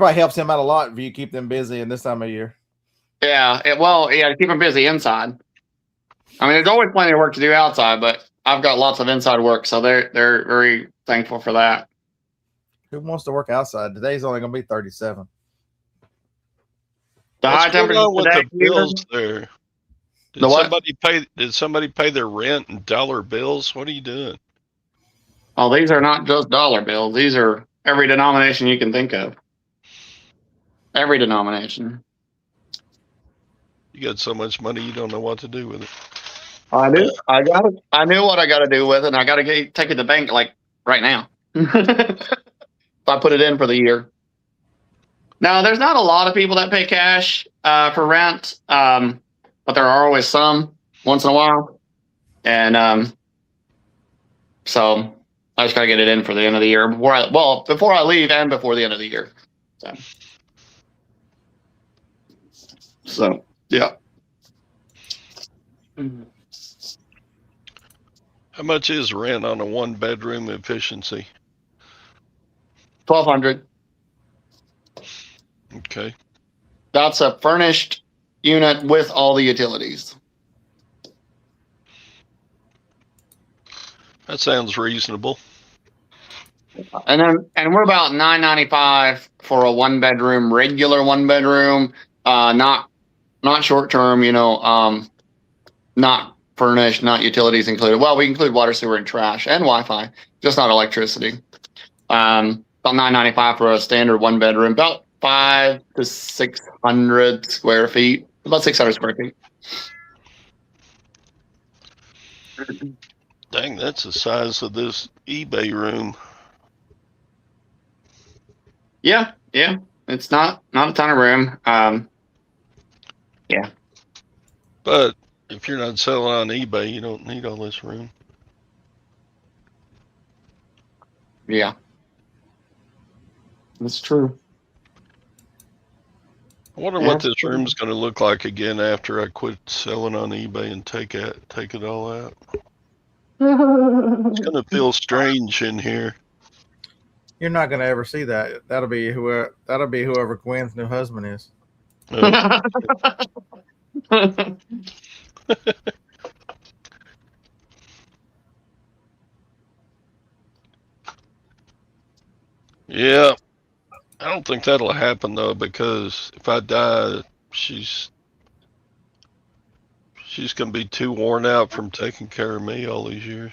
helps him out a lot if you keep them busy in this time of year. Yeah, to keep him busy inside. I mean, there's always plenty of work to do outside, but I've got lots of inside work, so they're very thankful for that. Who wants to work outside? Today's only going to be 37. The high temperature with the bills there. Did somebody pay their rent in dollar bills? What are you doing? Oh, these are not just dollar bills. These are every denomination you can think of. Every denomination. You got so much money, you don't know what to do with it. I do. I knew what I got to do with it, and I got to take it to the bank like right now. If I put it in for the year. Now, there's not a lot of people that pay cash for rent, but there are always some once in a while, and so I just got to get it in for the end of the year before I leave and before the end of the year. So yeah. How much is rent on a 1-bedroom efficiency? $1,200. Okay. That's a furnished unit with all the utilities. That sounds reasonable. And we're about $9.95 for a 1-bedroom, regular 1-bedroom, not short term, not furnished, not utilities included. Well, we include water, sewer, and trash, and Wi-Fi, just not electricity. About $9.95 for a standard 1-bedroom, about 500 to 600 square feet, about 600 square feet. Dang, that's the size of this eBay room. Yeah, it's not a ton of room. Yeah, but if you're not selling on eBay, you don't need all this room. Yeah, that's true. I wonder what this room's going to look like again after I quit selling on eBay and take it all out. It's going to feel strange in here. You're not going to ever see that. That'll be whoever Gwen's new husband is. Oh. Yeah, I don't think that'll happen though, because if I die, she's gonna be too worn out from taking care of me all these years.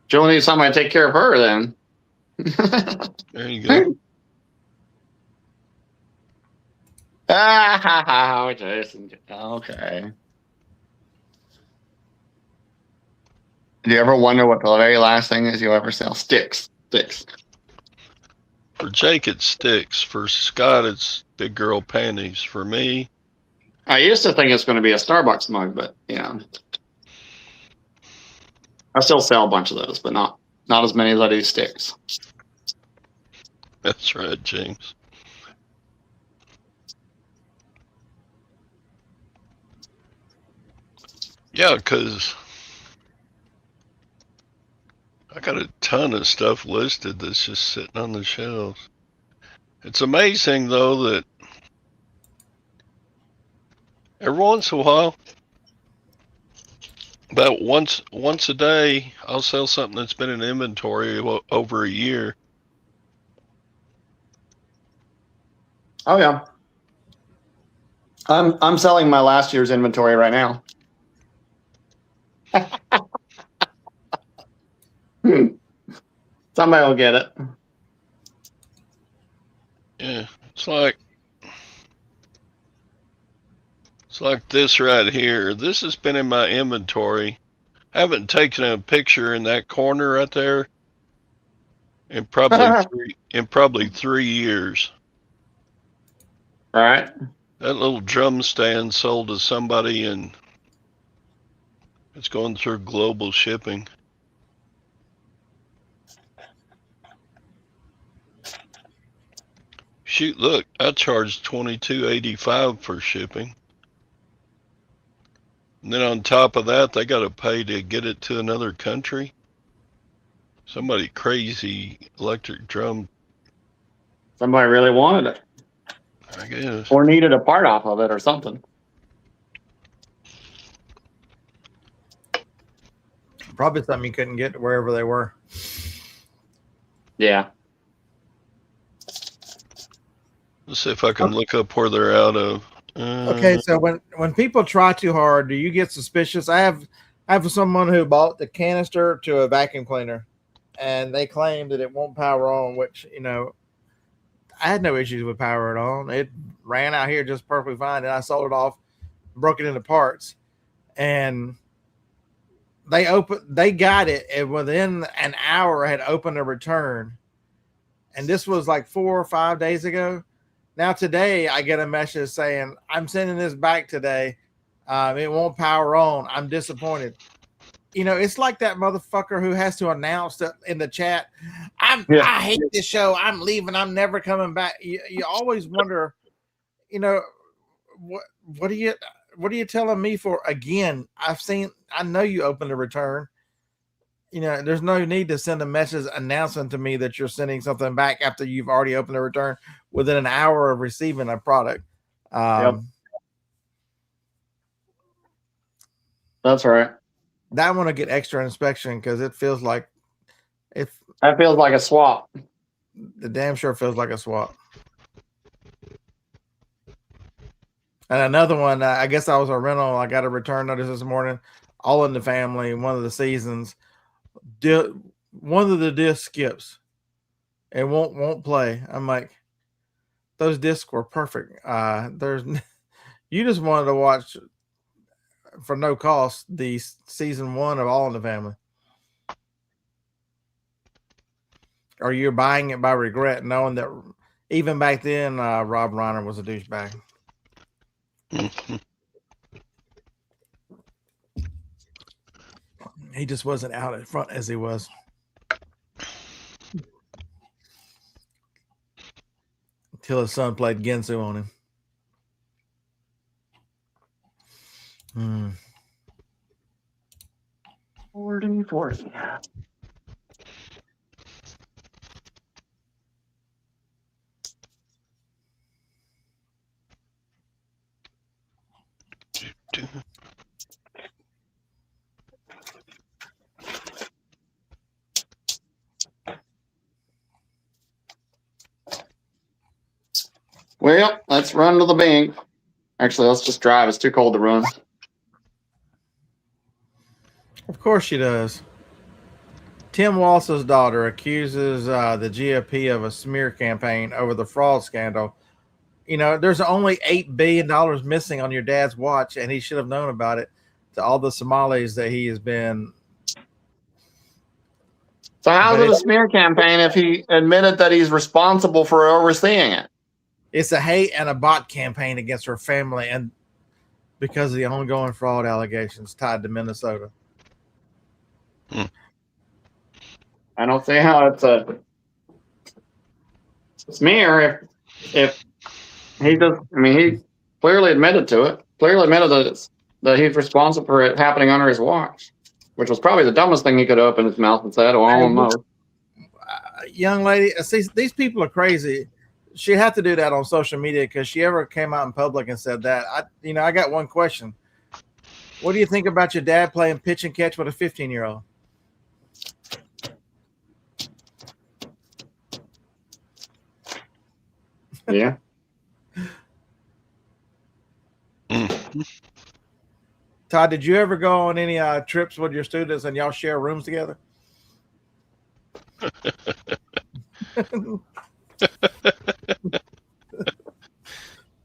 She'll need somebody to take care of her then. There you go. Jason. Okay. Do you ever wonder what the very last thing is you ever sell? Sticks. For Jake, it's sticks. For Scott, it's big girl panties. For me, I used to think it's going to be a Starbucks mug, but yeah, I still sell a bunch of those, but not as many as I do sticks. That's right, James. Yeah, because I got a ton of stuff listed that's just sitting on the shelves. It's amazing, though, that every once in a while, about once a day, I'll sell something that's been in inventory over a year. Oh yeah. I'm selling my last year's inventory right now. Somebody will get it. Yeah, it's like this right here. This has been in my inventory. I haven't taken a picture in that corner right there in probably 3 years. All right. That little drum stand sold to somebody, and it's going through global shipping. Shoot, look, I charged $22.85 for shipping. And then on top of that, they got to pay to get it to another country. Somebody crazy electric drum. Somebody really wanted it. I guess. Or needed a part off of it or something. Probably something you couldn't get wherever they were. Yeah. Let's see if I can look up where they're out of. Okay, so when people try too hard, do you get suspicious? I have someone who bought the canister to a vacuum cleaner, and they claim that it won't power on, which, you know, I had no issues with power it on. It ran out here just perfectly fine, and I sold it off, broke it into parts, and they got it, and within an hour I had opened a return, and this was like 4 or 5 days ago. Now today I get a message saying I'm sending this back today. It won't power on. I'm disappointed. You know, it's like that motherfucker who has to announce that in the chat, I hate this show. I'm leaving. I'm never coming back. You always wonder, you know, what are you telling me for? Again, I know you opened a return. You know, there's no need to send a message announcing to me that you're sending something back after you've already opened a return within an hour of receiving a product. Yep. That's right. That one will get extra inspection because it feels like that feels like a swap. The damn sure feels like a swap. And another one, I guess I was a rental. I got a return notice this morning. All in the Family, one of the seasons. One of the discs skips. It won't play. I'm like, those discs were perfect. You just wanted to watch for no cost the season 1 of All in the Family. Or you're buying it by regret, knowing that even back then, Rob Reiner was a douchebag. He just wasn't out in front as he was. Until his son played Gensu on him. 40. Well, let's run to the bank. Actually, let's just drive. It's too cold to run. Of course she does. Tim Walsh's daughter accuses the GOP of a smear campaign over the fraud scandal. You know, there's only $8 billion missing on your dad's watch, and he should have known about it, to all the Somalis that he has been. So how's it a smear campaign if he admitted that he's responsible for overseeing it? It's a hate and a bot campaign against her family, and because of the ongoing fraud allegations tied to Minnesota. I don't see how it's a smear if he does. I mean, he clearly admitted to it. Clearly admitted that he's responsible for it happening under his watch, which was probably the dumbest thing he could open his mouth and said. Well, I don't know. Young lady, see, these people are crazy. She had to do that on social media because she ever came out in public and said that. I got one question. What do you think about your dad playing pitch and catch with a 15-year-old? Yeah. Todd, did you ever go on any trips with your students and y'all share rooms together?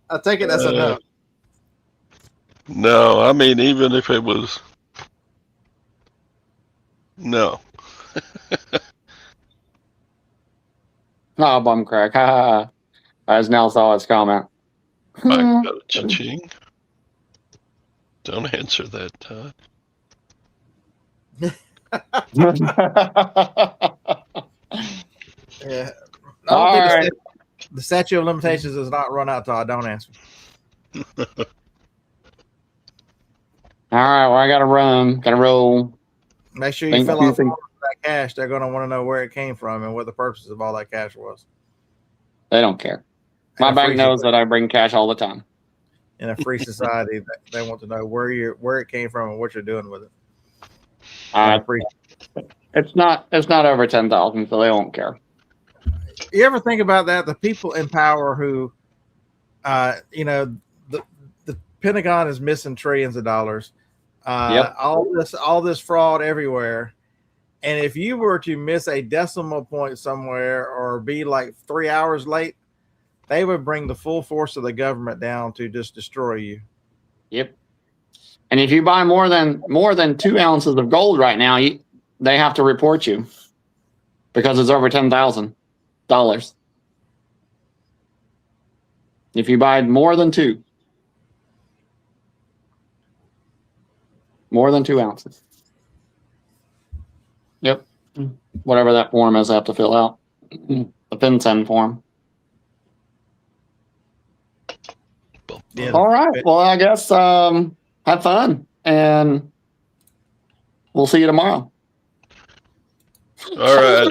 I take it as a no. No, I mean, even if it was, no. Oh, bum crack. Ha ha ha. As Nell saw his comment. I got a cha-ching. Don't answer that, Todd. Yeah. All right. The statute of limitations does not run out, Todd. Don't answer. All right. Well, I got to run. Got to roll. Make sure you fill out that cash. They're going to want to know where it came from and what the purpose of all that cash was. They don't care. My bank knows that I bring cash all the time. In a free society, they want to know where it came from and what you're doing with it. It's not over 10,000, so they won't care. You ever think about that? The people in power who, the Pentagon is missing trillions of dollars. Yep. All this fraud everywhere. And if you were to miss a decimal point somewhere or be like 3 hours late, they would bring the full force of the government down to just destroy you. Yep. And if you buy more than 2 ounces of gold right now, they have to report you because it's over $10,000. If you buy more than 2 ounces. Yep. Whatever that form is, I have to fill out. The FinCEN form. Yeah. All right. Well, I guess have fun, and we'll see you tomorrow. All right.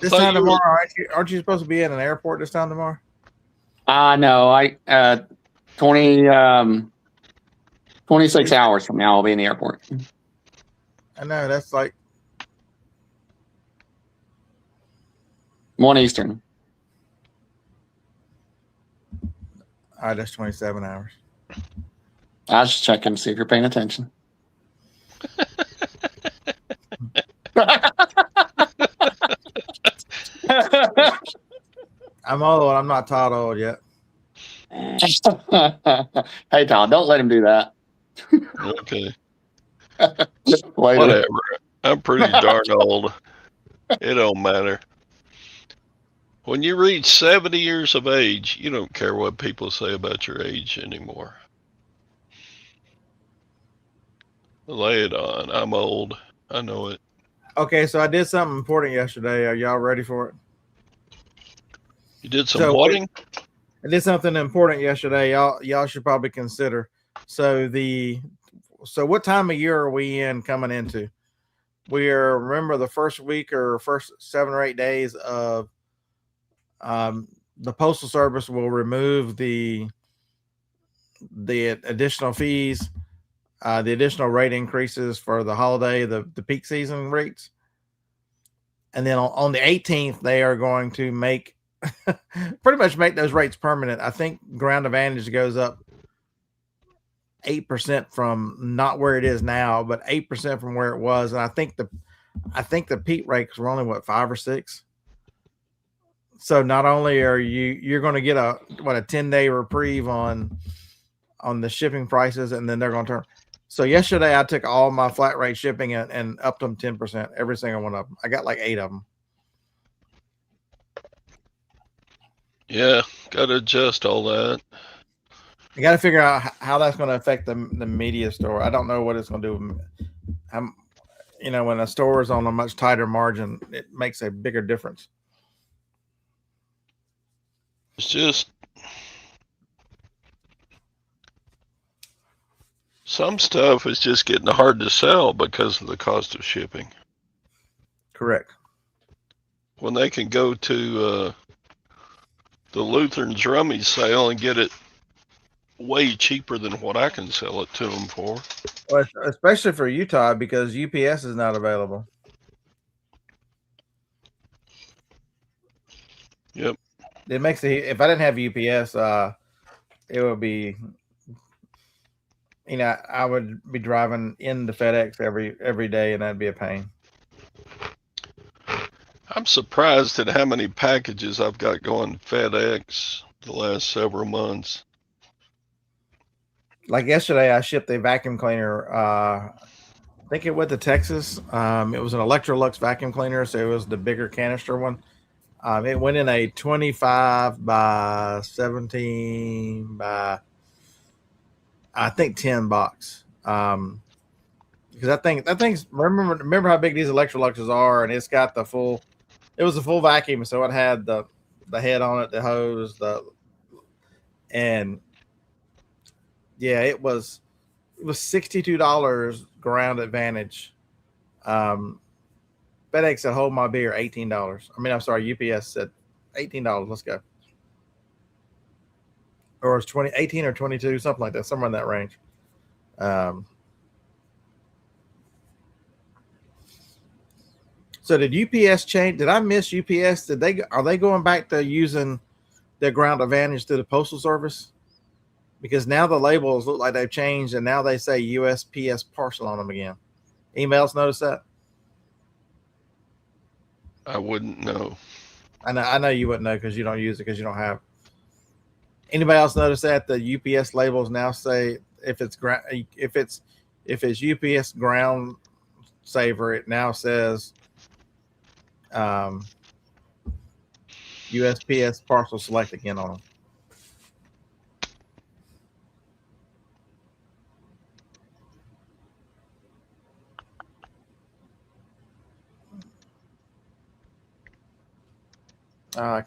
This time tomorrow, aren't you supposed to be in an airport this time tomorrow? No. 26 hours from now, I'll be in the airport. I know, that's like 1 Eastern. All right, that's 27 hours. I was just checking to see if you're paying attention. I'm old. I'm not Todd old yet. Hey, Todd, don't let him do that. Okay. Later. Whatever. I'm pretty darn old. It don't matter. When you reach 70 years of age, you don't care what people say about your age anymore. Lay it on. I'm old. I know it. Okay, so I did something important yesterday. Are y'all ready for it? You did some whatting? I did something important yesterday. Y'all should probably consider. So what time of year are we coming into? Remember the first week or first 7 or 8 days of the Postal Service will remove the additional fees, the additional rate increases for the holiday, the peak season rates. And then on the 18th, they are going to pretty much make those rates permanent. I think Ground Advantage goes up 8% from not where it is now, but 8% from where it was. And I think the peak rates were only 5 or 6. So not only are you're going to get a 10-day reprieve on the shipping prices, and then they're going to turn. So yesterday I took all my flat rate shipping and upped them 10%, every single one of them. I got like 8 of them. Yeah, got to adjust all that. You got to figure out how that's going to affect the media store. I don't know what it's going to do. When a store is on a much tighter margin, it makes a bigger difference. It's just some stuff is just getting hard to sell because of the cost of shipping. Correct. When they can go to the Lutheran's Rummies sale and get it way cheaper than what I can sell it to them for. Well, especially for Utah, because UPS is not available. Yep. It makes it. If I didn't have UPS, it would be. I would be driving into FedEx every day, and that'd be a pain. I'm surprised at how many packages I've got going FedEx the last several months. Like yesterday, I shipped a vacuum cleaner. I think it went to Texas. It was an Electrolux vacuum cleaner, so it was the bigger canister one. It went in a 25 by 17 by, I think, 10 box. Because I think that thing's remember how big these Electroluxes are, and it's got the full. It was a full vacuum, so it had the head on it, the hose, and yeah, it was $62 ground advantage. FedEx said hold my beer, $18. I mean, I'm sorry, UPS said $18. Let's go. Or it's 18 or 22, something like that, somewhere in that range. So did UPS change? Did I miss UPS? Are they going back to using their ground advantage through the Postal Service? Because now the labels look like they've changed, and now they say USPS parcel on them again. Anybody else notice that? I wouldn't know. I know you wouldn't know because you don't use it because you don't have. Anybody else notice that the UPS labels now say if it's UPS ground saver, it now says USPS parcel select again on them.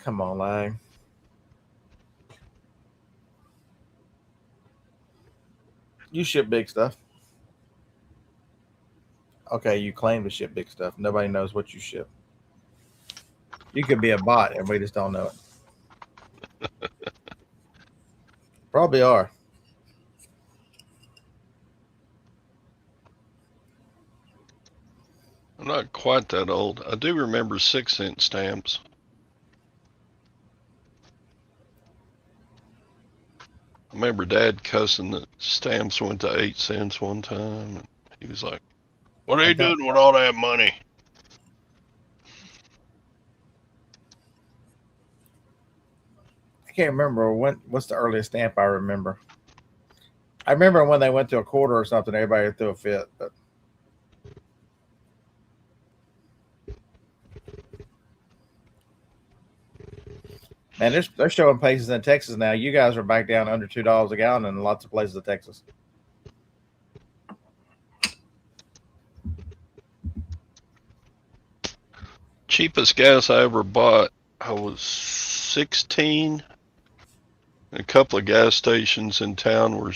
Come on, lag. You ship big stuff. Okay, you claim to ship big stuff. Nobody knows what you ship. You could be a bot, and we just don't know it. Probably are. I'm not quite that old. I do remember 6-cent stamps. I remember Dad cussing that stamps went to 8 cents one time. And he was like, "What are you doing with all that money?" I can't remember what's the earliest stamp I remember. I remember when they went to a quarter or something, everybody threw a fit. But man, they're showing places in Texas now. You guys are back down under $2 a gallon in lots of places in Texas. Cheapest gas I ever bought, I was 16. A couple of gas stations in town were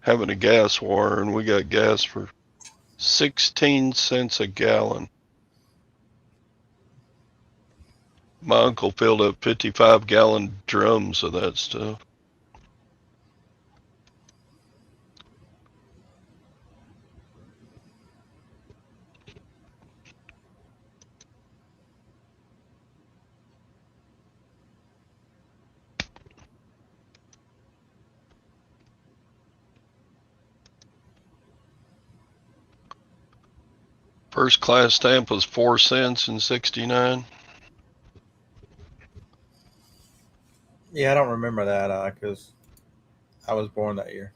having a gas war, and we got gas for 16 cents a gallon. My uncle filled up 55-gallon drums of that stuff. First class stamp was 4 cents in 69. Yeah, I don't remember that because I was born that year.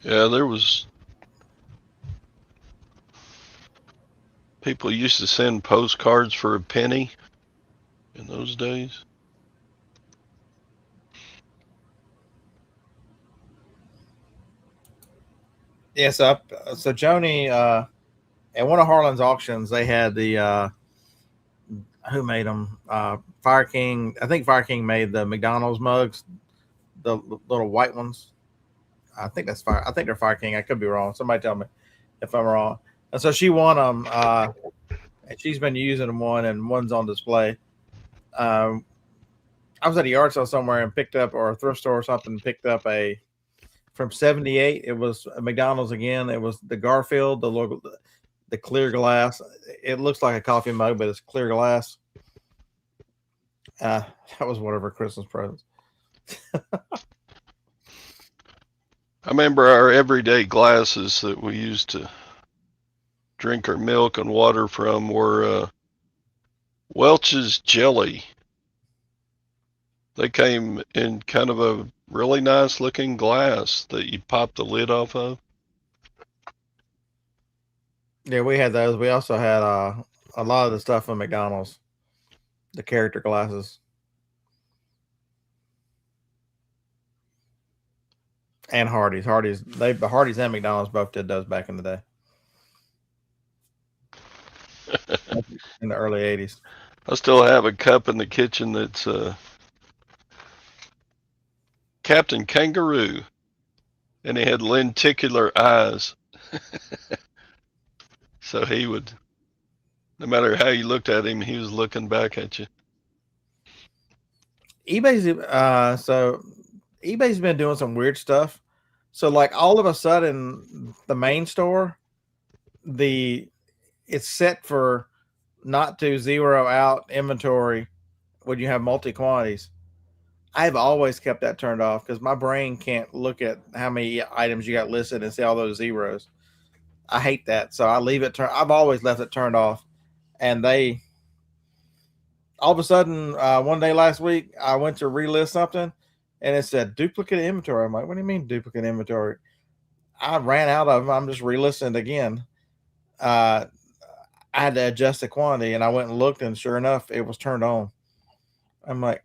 Yeah, there was. People used to send postcards for a penny in those days. Yeah, so Joni, at one of Harlan's auctions, they had the who made them? Fire King. I think Fire King made the McDonald's mugs, the little white ones. I think that's Fire. I think they're Fire King. I could be wrong. Somebody tell me if I'm wrong. And so she won them, and she's been using them one, and one's on display. I was at a yard sale somewhere and picked up, or a thrift store or something, picked up a from '78. It was a McDonald's again. It was the Garfield, the logo, the clear glass. It looks like a coffee mug, but it's clear glass. That was one of her Christmas presents. I remember our everyday glasses that we used to drink our milk and water from were Welch's Jelly. They came in kind of a really nice looking glass that you pop the lid off of. Yeah, we had those. We also had a lot of the stuff from McDonald's, the character glasses. And Hardee's. The Hardee's and McDonald's both did those back in the day. In the early 80s. I still have a cup in the kitchen that's Captain Kangaroo, and he had lenticular eyes. So he would, no matter how you looked at him, he was looking back at you. eBay's been doing some weird stuff. So like all of a sudden, the main store, it's set for not to zero out inventory when you have multi quantities. I've always kept that turned off because my brain can't look at how many items you got listed and see all those zeros. I hate that, so I leave it turned. I've always left it turned off, and they all of a sudden one day last week I went to relist something, and it said duplicate inventory. I'm like, what do you mean duplicate inventory? I ran out of them. I'm just relisting it again. I had to adjust the quantity, and I went and looked, and sure enough, it was turned on. I'm like,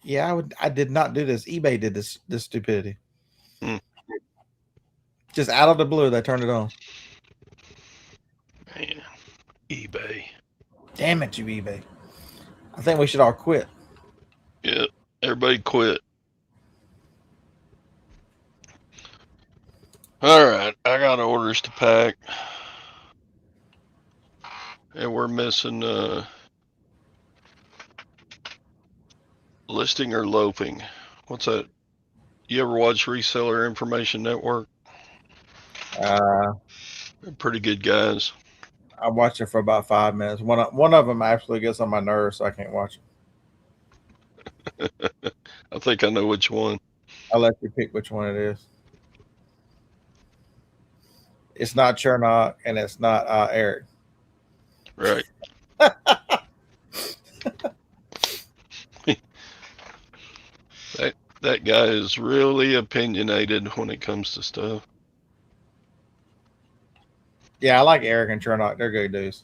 yeah, I did not do this. eBay did this stupidity. Just out of the blue, they turned it on. Man, eBay. Damn it, you eBay. I think we should all quit. Yeah, everybody quit. All right, I got orders to pack. And we're missing listing or loafing. What's that? You ever watch Reseller Information Network? They're pretty good guys. I watched it for about 5 minutes. One of them actually gets on my nerves, so I can't watch it. I think I know which one. I'll let you pick which one it is. It's not Chernock, and it's not Eric. Right. That guy is really opinionated when it comes to stuff. Yeah, I like Eric and Chernock. They're good dudes.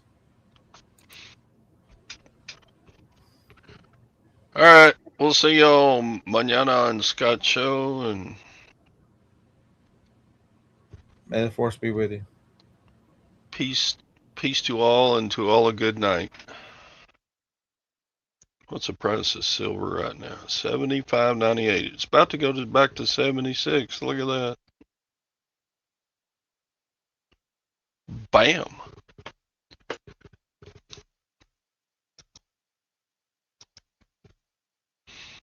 All right. We'll see y'all mañana on Scott's show. And may the force be with you. Peace to all, and to all a good night. What's the price of silver right now? $75.98. It's about to go back to 76. Look at that. Bam.